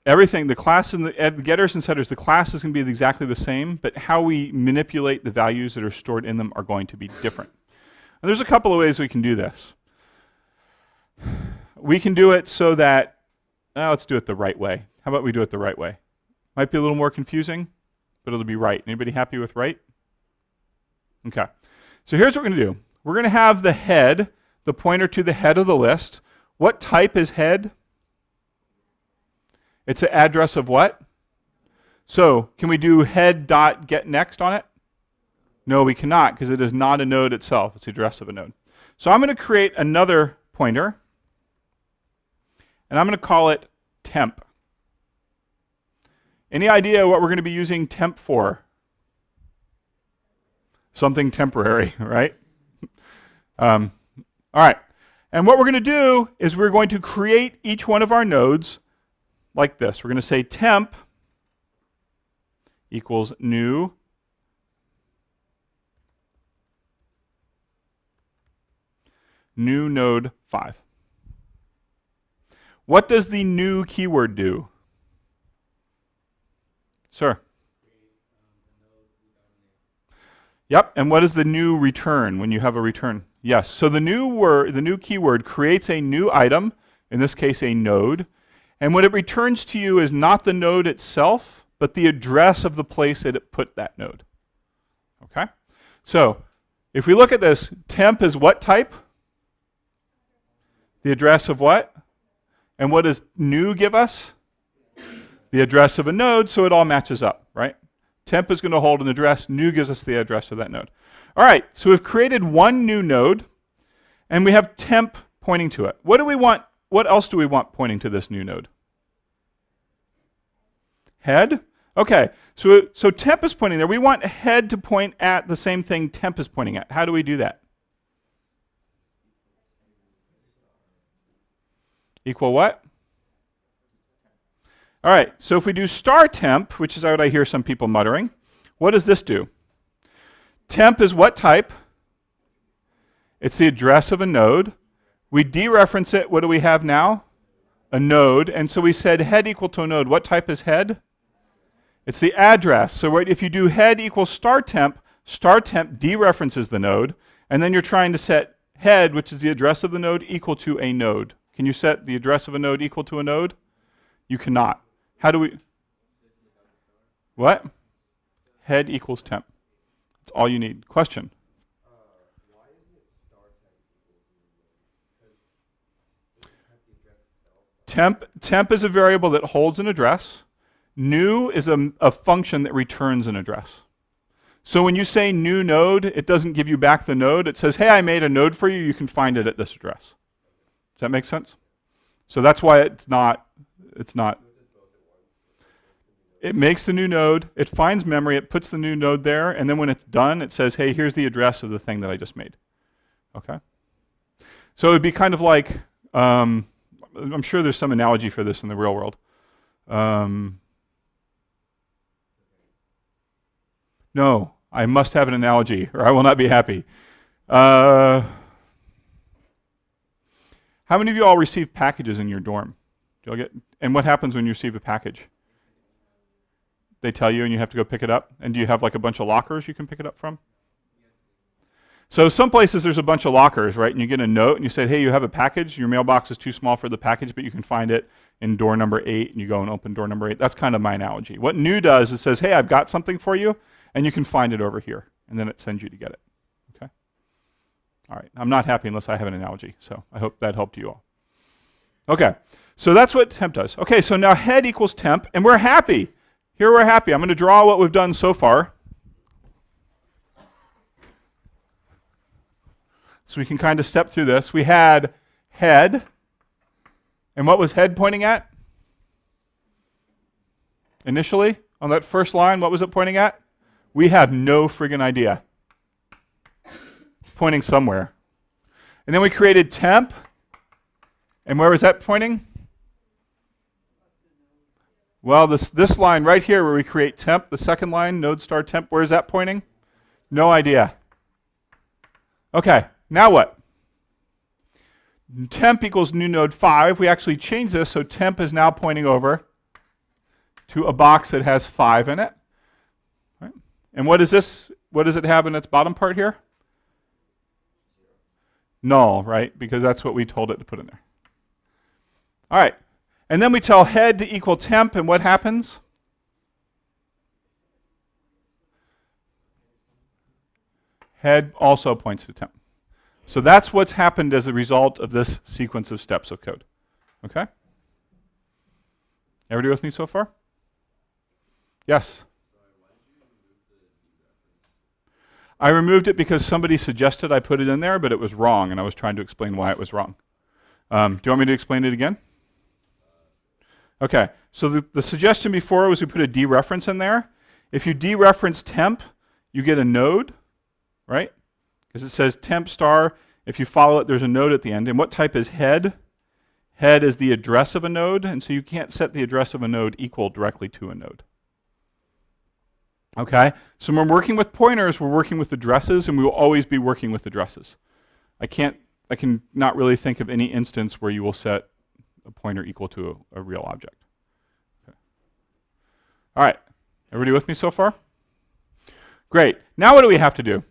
everything, the class and the getters and setters, the class is going to be exactly the same, but how we manipulate the values that are stored in them are going to be different. And there's a couple of ways we can do this. We can do it so that, let's do it the right way. How about we do it the right way? Might be a little more confusing, but it'll be right. Anybody happy with right? Okay. So here's what we're going to do. We're going to have the head, the pointer to the head of the list. What type is head? It's an address of what? So can we do head.getNext on it? No, we cannot, because it is not a node itself. It's the address of a node. So I'm going to create another pointer, and I'm going to call it temp. Any idea what we're going to be using temp for? Something temporary, right? All right. And what we're going to do is we're going to create each one of our nodes like this. We're going to say temp equals new node 5. What does the new keyword do? Sir? Yep, and what is the new return when you have a return? Yes, so the new keyword creates a new item, in this case a node, and what it returns to you is not the node itself, but the address of the place that it put that node. Okay? So, if we look at this, temp is what type? The address of what? And what does new give us? The address of a node, so it all matches up, right? Temp is going to hold an address, new gives us the address of that node. All right, so we've created one new node, and we have temp pointing to it. What do we want? What else do we want pointing to this new node? Head? Okay, so temp is pointing there. We want head to point at the same thing temp is pointing at. How do we do that? Equal what? All right, so if we do star temp, which is what I hear some people muttering, what does this do? Temp is what type? It's the address of a node. We dereference it. What do we have now? A node. And so we said head equal to a node. What type is head? It's the address. So if you do head equals star temp dereferences the node, and then you're trying to set head, which is the address of the node, equal to a node. Can you set the address of a node equal to a node? You cannot. How do we? What? Head equals temp. That's all you need. Question? Why isn't it star temp equals new node? Because doesn't have the address itself. Temp is a variable that holds an address. New is a function that returns an address. So when you say new node, it doesn't give you back the node. It says, hey, I made a node for you. You can find it at this address. Does that make sense? So that's why it's not. It makes the new node, it finds memory, it puts the new node there, and then when it's done, it says, hey, here's the address of the thing that I just made. Okay? So it would be kind of like, I'm sure there's some analogy for this in the real world. No, I must have an analogy, or I will not be happy. How many of you all receive packages in your dorm? Do you all and what happens when you receive a package? They tell you and you have to go pick it up? And do you have like a bunch of lockers you can pick it up from? So some places there's a bunch of lockers, right? And you get a note and you say, hey, you have a package. Your mailbox is too small for the package, but you can find it in door number 8, and you go and open door number 8. That's kind of my analogy. What new does is says, hey, I've got something for you, and you can find it over here. And then it sends you to get it. Okay? All right. I'm not happy unless I have an analogy. So I hope that helped you all. Okay. So that's what temp does. Okay, so now head equals temp, and we're happy. Here we're happy. I'm going to draw what we've done so far. So we can kind of step through this. We had head. And what was head pointing at? Initially, on that first line, what was it pointing at? We have no friggin' idea. It's pointing somewhere. And then we created temp. And where was that pointing? Well, this line right here where we create temp, the second line, node star temp, where is that pointing? No idea. Okay, now what? Temp equals new node 5. We actually change this, so temp is now pointing over to a box that has 5 in it. Right? And what is this? What does it have in its bottom part here? Null, right? Because that's what we told it to put in there. All right. And then we tell head to equal temp, and what happens? Head also points to temp. So that's what's happened as a result of this sequence of steps of code. Okay? Everybody with me so far? Yes? I removed it because somebody suggested I put it in there, but it was wrong, and I was trying to explain why it was wrong. Do you want me to explain it again? Okay, so the suggestion before was we put a dereference in there. If you dereference temp, you get a node, right? Because it says temp star. If you follow it, there's a node at the end. And what type is head? Head is the address of a node, and so you can't set the address of a node equal directly to a node. Okay, so when we're working with pointers, we're working with addresses, and we will always be working with addresses. I can not really think of any instance where you will set a pointer equal to a real object. Okay. All right, everybody with me so far? Great. Now what do we have to do?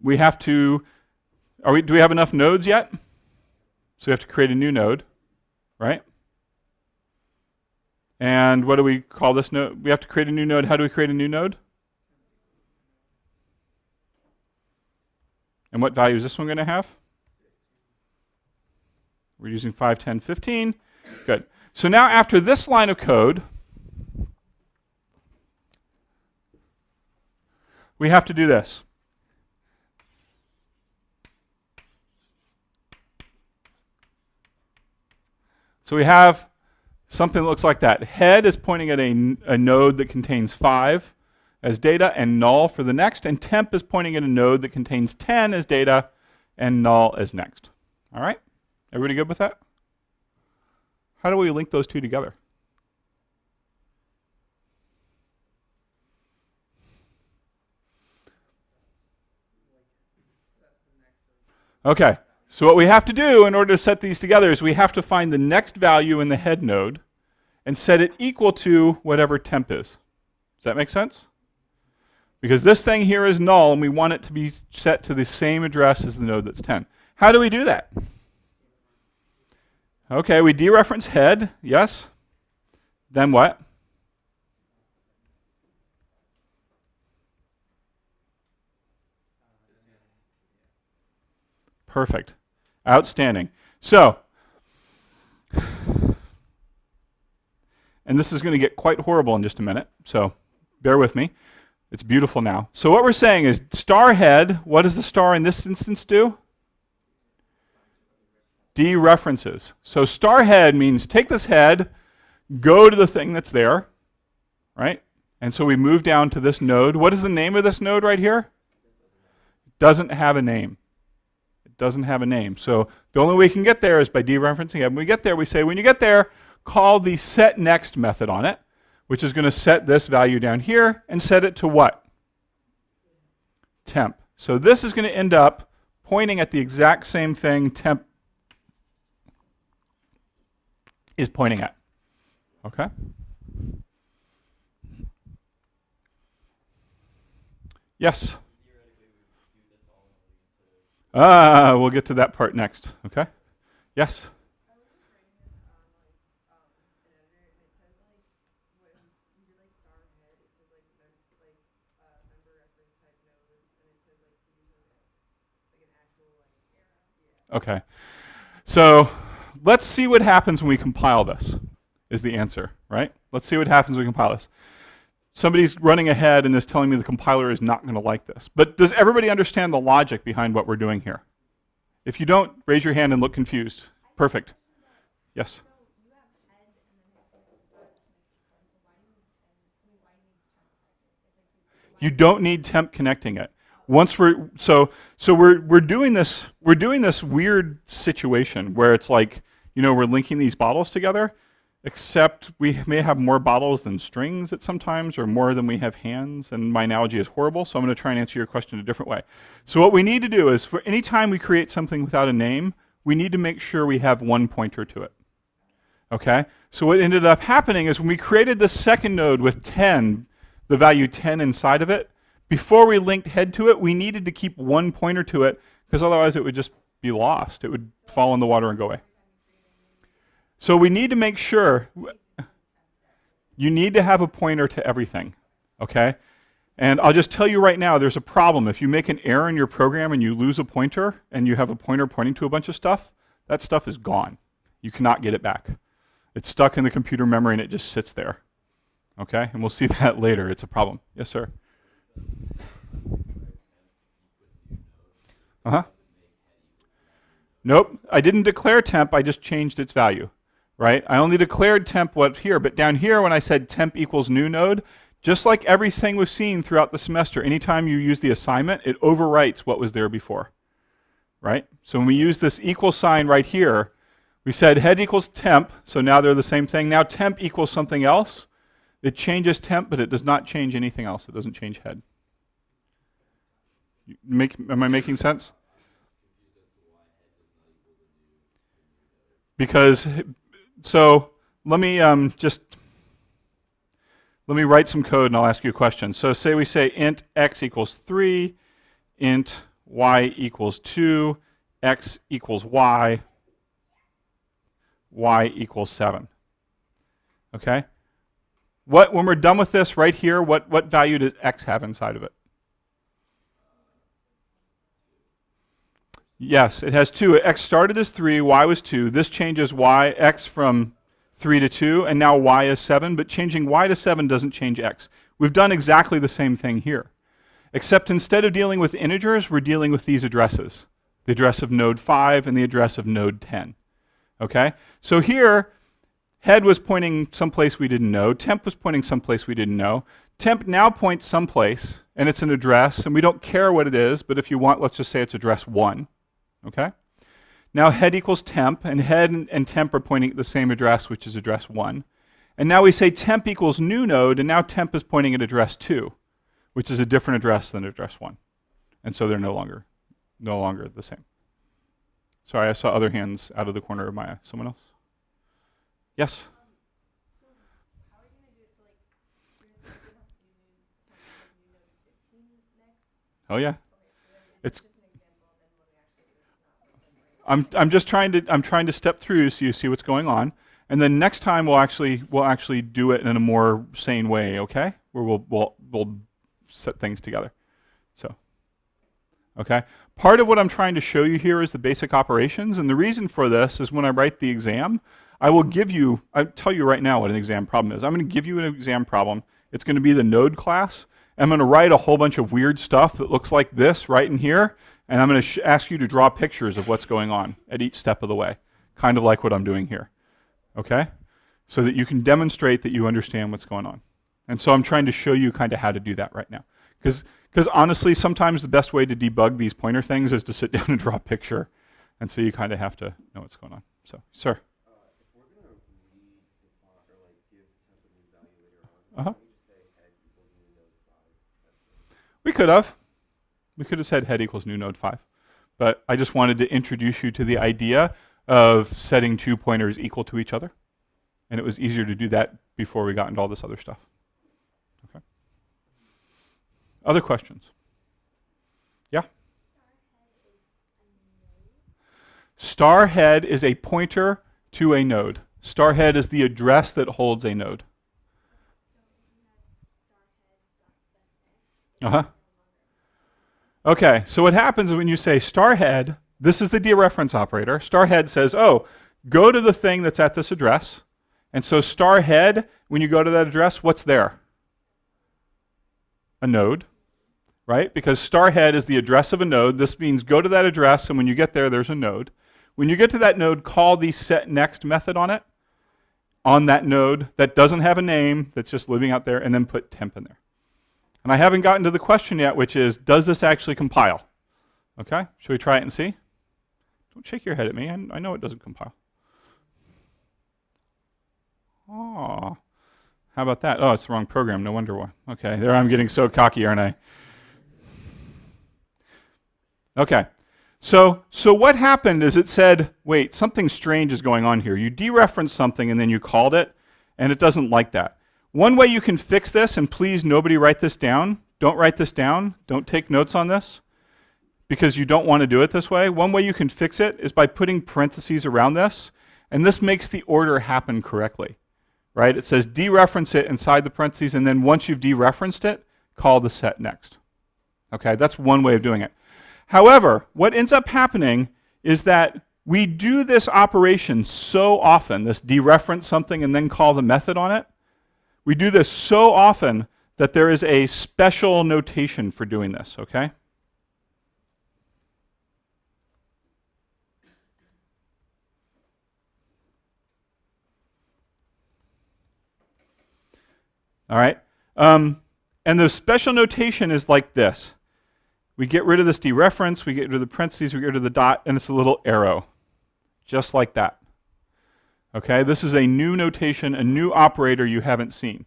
We have to, do we have enough nodes yet? So we have to create a new node, right? And what do we call this node? We have to create a new node. How do we create a new node? And what value is this one going to have? We're using 5, 10, 15. Good. So now after this line of code, we have to do this. So we have something that looks like that. Head is pointing at a node that contains 5 as data and null for the next, and temp is pointing at a node that contains 10 as data and null as next. All right? Everybody good with that? How do we link those two together? Okay, so what we have to do in order to set these together is we have to find the next value in the head node and set it equal to whatever temp is. Does that make sense? Because this thing here is null, and we want it to be set to the same address as the node that's 10. How do we do that? Okay, we dereference head, yes. Then what? Perfect. Outstanding. So, and this is going to get quite horrible in just a minute, so bear with me. It's beautiful now. So what we're saying is star head, what does the star in this instance do? Dereferences. So star head means take this head, go to the thing that's there, right? And so we move down to this node. What is the name of this node right here? It doesn't have a name. It doesn't have a name. So the only way we can get there is by dereferencing it. When we get there, we say, when you get there, call the setNext method on it, which is going to set this value down here and set it to what? Temp. So this is going to end up pointing at the exact same thing temp is pointing at. Okay? Yes? We'll get to that part next. Okay? Yes? Okay. So let's see what happens when we compile this, is the answer, right? Let's see what happens when we compile this. Somebody's running ahead and is telling me the compiler is not going to like this. But does everybody understand the logic behind what we're doing here? If you don't, raise your hand and look confused. Perfect. Yes? You don't need temp connecting it. Once we're doing this weird situation where it's like we're linking these bottles together, except we may have more bottles than strings at sometimes, or more than we have hands, and my analogy is horrible, so I'm going to try and answer your question a different way. So what we need to do is, for any time we create something without a name, we need to make sure we have one pointer to it. Okay? So what ended up happening is when we created the second node with 10, the value 10 inside of it, before we linked head to it, we needed to keep one pointer to it, because otherwise it would just be lost. It would fall in the water and go away. So we need to make sure you need to have a pointer to everything, okay? And I'll just tell you right now, there's a problem. If you make an error in your program and you lose a pointer and you have a pointer pointing to a bunch of stuff, that stuff is gone. You cannot get it back. It's stuck in the computer memory and it just sits there, okay? And we'll see that later. It's a problem. Yes, sir? Uh-huh. Nope, I didn't declare temp, I just changed its value. Right? I only declared temp what here, but down here when I said temp equals new node, just like everything we've seen throughout the semester, anytime you use the assignment, it overwrites what was there before. Right? So when we use this equal sign right here, we said head equals temp, so now they're the same thing. Now temp equals something else. It changes temp, but it does not change anything else. It doesn't change head. Am I making sense? Because so let me write some code and I'll ask you a question. So say we say int x equals 3, int y equals 2, x equals y, y equals 7. Okay? When we're done with this right here, what value does x have inside of it? Yes, it has 2. X started as 3, y was 2. This changes y, x from 3 to 2, and now y is 7, but changing y to 7 doesn't change x. We've done exactly the same thing here, except instead of dealing with integers, we're dealing with these addresses, the address of node 5 and the address of node 10. Okay? So here, head was pointing someplace we didn't know. Temp was pointing someplace we didn't know. Temp now points someplace, and it's an address, and we don't care what it is, but if you want, let's just say it's address 1. Okay? Now head equals temp, and head and temp are pointing at the same address, which is address 1. And now we say temp equals new node, and now temp is pointing at address 2, which is a different address than address 1. And so they're no longer the same. Sorry, I saw other hands out of the corner of my eye. Someone else? Yes? So how are you going to do it? So like, you're going to have to do new node 15 next? Oh yeah. Okay, so then It's just an example, and then when we actually do it, it's not like I'm trying to step through so you see what's going on, and then next time we'll actually do it in a more sane way, okay? Where we'll set things together. So, okay. Part of what I'm trying to show you here is the basic operations, and the reason for this is when I write the exam, I'll tell you right now what an exam problem is. I'm going to give you an exam problem. It's going to be the node class. I'm going to write a whole bunch of weird stuff that looks like this right in here, and I'm going to ask you to draw pictures of what's going on at each step of the way, kind of like what I'm doing here, okay? So that you can demonstrate that you understand what's going on. And so I'm trying to show you kind of how to do that right now. Because honestly, sometimes the best way to debug these pointer things is to sit down and draw a picture, and so you kind of have to know what's going on. So, sir. If we're gonna redefine or like give temp a new value later on, Uh-huh. can we just say head equals new node 5? We could have. We could have said head equals new node 5. But I just wanted to introduce you to the idea of setting 2 pointers equal to each other. And it was easier to do that before we got into all this other stuff. Okay. Other questions? Yeah? Star head is a pointer to a node. Star head is the address that holds a node. Uh-huh. Okay, so what happens when you say star head, this is the dereference operator. Star head says, oh, go to the thing that's at this address. And so star head, when you go to that address, what's there? A node, right? Because star head is the address of a node. This means go to that address, and when you get there, there's a node. When you get to that node, call the setNext method on that node that doesn't have a name, that's just living out there, and then put temp in there. And I haven't gotten to the question yet, which is, does this actually compile? Okay, should we try it and see? Don't shake your head at me. I know it doesn't compile. Oh, how about that? Oh, it's the wrong program. No wonder why. Okay, there I'm getting so cocky, aren't I? Okay, so what happened is it said, wait, something strange is going on here. You dereferenced something and then you called it, and it doesn't like that. One way you can fix this, and please nobody write this down. Don't write this down. Don't take notes on this because you don't want to do it this way. One way you can fix it is by putting parentheses around this, and this makes the order happen correctly, right? It says dereference it inside the parentheses, and then once you've dereferenced it, call the set next. Okay, that's one way of doing it. However, what ends up happening is that we do this operation so often, this dereference something and then call the method on it. We do this so often that there is a special notation for doing this, okay? All right? And the special notation is like this. We get rid of this dereference, we get rid of the parentheses, we get rid of the dot, and it's a little arrow, just like that. Okay, this is a new notation, a new operator you haven't seen.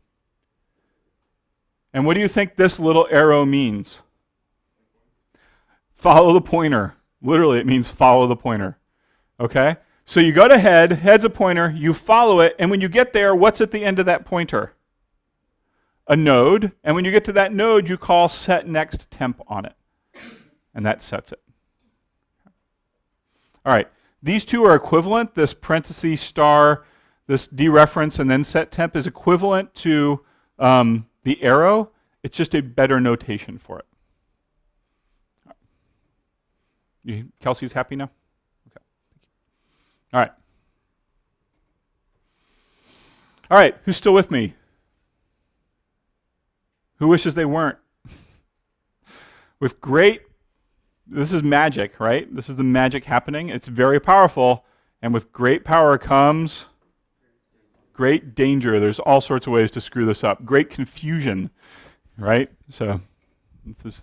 And what do you think this little arrow means? Follow the pointer. Literally, it means follow the pointer. Okay, so you go to head, head's a pointer, you follow it, and when you get there, what's at the end of that pointer? A node, and when you get to that node, you call set next temp on it. And that sets it. All right, these two are equivalent. This parenthesis star, this dereference, and then set temp is equivalent to the arrow. It's just a better notation for it. Kelsey's happy now? Okay. All right. All right, who's still with me? Who wishes they weren't? With great, this is magic, right? This is the magic happening. It's very powerful, and with great power comes great danger. There's all sorts of ways to screw this up. Great confusion, right? So, this is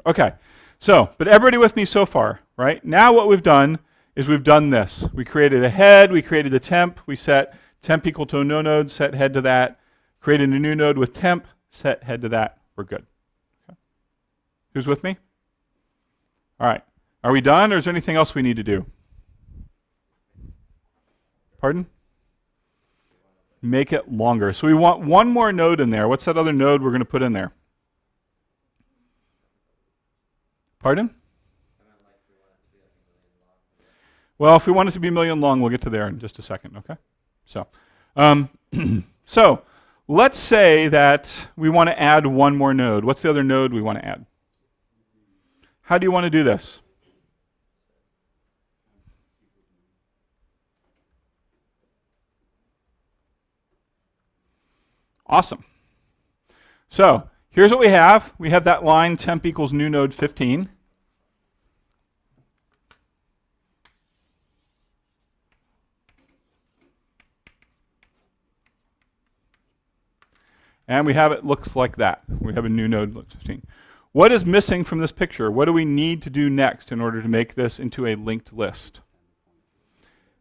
okay. So, but everybody with me so far, right? Now what we've done is we've done this. We created a head, we created the temp, we set temp equal to a no node, set head to that, created a new node with temp, set head to that. We're good. Okay. Who's with me? All right. Are we done, or is there anything else we need to do? Pardon? Make it longer. So we want one more node in there. What's that other node we're going to put in there? Pardon? Well, if we want it to be million long, we'll get to there in just a second, okay? So, so let's say that we want to add one more node. What's the other node we want to add? How do you want to do this? Awesome. So here's what we have. We have that line temp equals new node 15. And we have it looks like that. We have a new node looks 15. What is missing from this picture? What do we need to do next in order to make this into a linked list?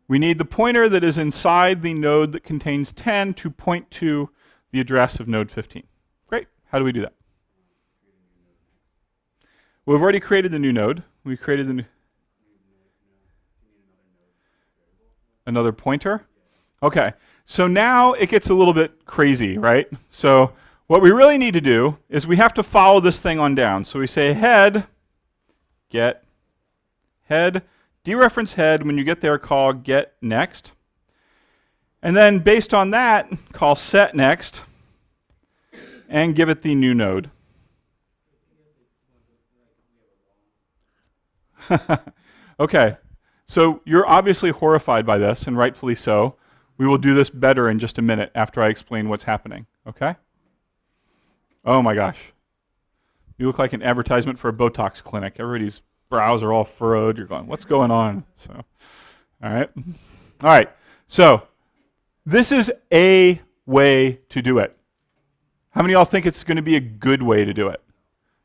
We need the pointer that is inside the node that contains 10 to point to the address of node 15. Great. How do we do that? We've already created the new node. We created the new another pointer. Okay. So now it gets a little bit crazy, right? So what we really need to do is we have to follow this thing on down. So we say head, get head, dereference head. When you get there, call get next. And then based on that, call set next and give it the new node. Okay, so you're obviously horrified by this, and rightfully so. We will do this better in just a minute after I explain what's happening, okay? Oh my gosh. You look like an advertisement for a Botox clinic. Everybody's brows are all furrowed. You're going, what's going on? So, all right. So this is a way to do it. How many of y'all think it's going to be a good way to do it?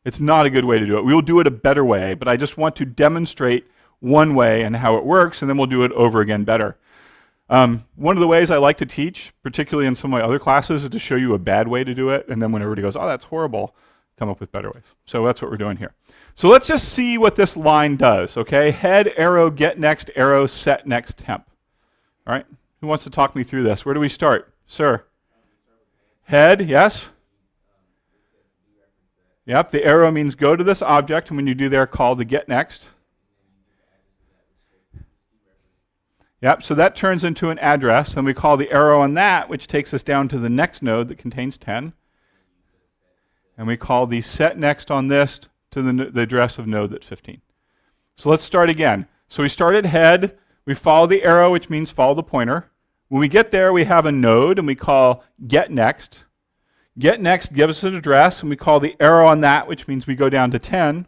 It's not a good way to do it. We will do it a better way, but I just want to demonstrate one way and how it works, and then we'll do it over again better. One of the ways I like to teach, particularly in some of my other classes, is to show you a bad way to do it, and then when everybody goes, oh, that's horrible, come up with better ways. So that's what we're doing here. So let's just see what this line does, okay? Head, arrow, get next, arrow, set next, temp. All right? Who wants to talk me through this? Where do we start? Sir? Head, yes? Yep, the arrow means go to this object, and when you do there, call the get next. Yep, so that turns into an address, and we call the arrow on that, which takes us down to the next node that contains 10. And we call the set next on this to the address of node that's 15. So let's start again. So we started head, we follow the arrow, which means follow the pointer. When we get there, we have a node, and we call get next. Get next gives us an address, and we call the arrow on that, which means we go down to 10,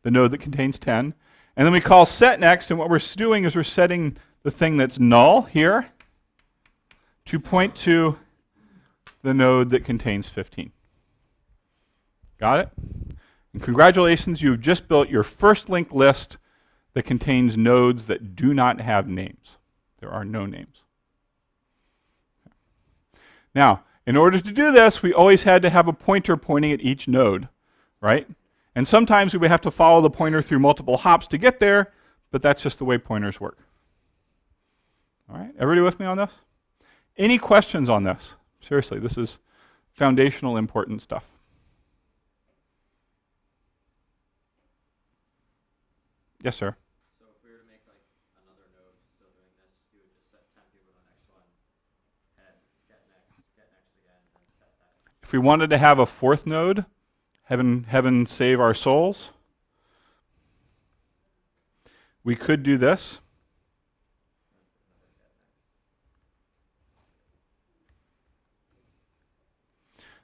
the node that contains 10. And then we call set next, and what we're doing is we're setting the thing that's null here to point to the node that contains 15. Got it? And congratulations, you've just built your first linked list that contains nodes that do not have names. There are no names. Now, in order to do this, we always had to have a pointer pointing at each node, right? And sometimes we would have to follow the pointer through multiple hops to get there, but that's just the way pointers work. All right, everybody with me on this? Any questions on this? Seriously, this is foundational important stuff. Yes, sir. So if we were to make like another node still doing this, you would just set 10 people to the next one, head, get next again, and set that. If we wanted to have a fourth node, heaven save our souls, we could do this.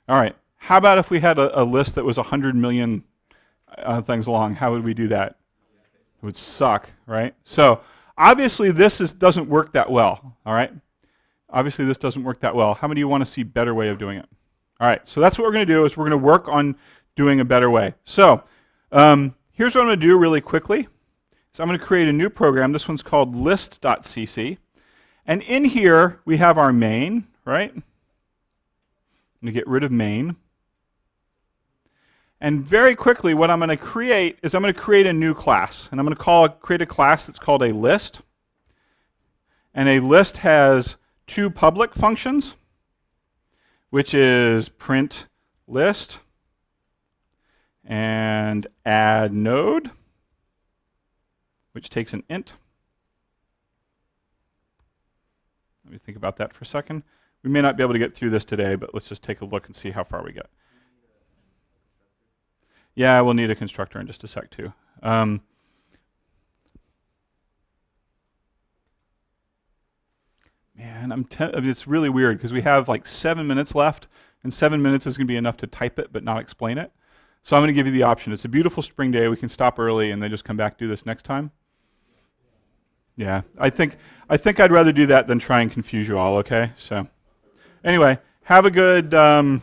All right, how about if we had a list that was 100 million things long? How would we do that? It would suck, right? So obviously this doesn't work that well, all right? Obviously this doesn't work that well. How many of you want to see a better way of doing it? All right, so that's what we're going to do is we're going to work on doing a better way. So here's what I'm going to do really quickly. So I'm going to create a new program. This one's called list.cc. And in here we have our main, right? I'm going to get rid of main. And very quickly, what I'm going to create is I'm going to create a new class. And I'm going to create a class that's called a list. And a list has two public functions, which is print list and add node, which takes an int. Let me think about that for a second. We may not be able to get through this today, but let's just take a look and see how far we get. Yeah, we'll need a constructor in just a sec too. Man, it's really weird because we have like 7 minutes left, and 7 minutes is going to be enough to type it but not explain it. So I'm going to give you the option. It's a beautiful spring day. We can stop early and then just come back do this next time. Yeah, I think I'd rather do that than try and confuse you all. Okay, so anyway, have a good.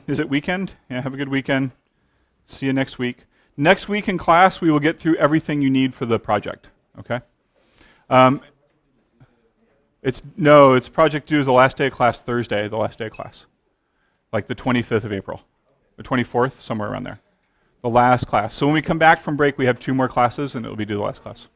Is it weekend? Yeah, have a good weekend. See you next week. Next week in class, we will get through everything you need for the project, okay? It's project due is the last day of class Thursday, the last day of class. Like the 25th of April, the 24th, somewhere around there. The last class. So when we come back from break, we have 2 more classes, and it'll be due the last class.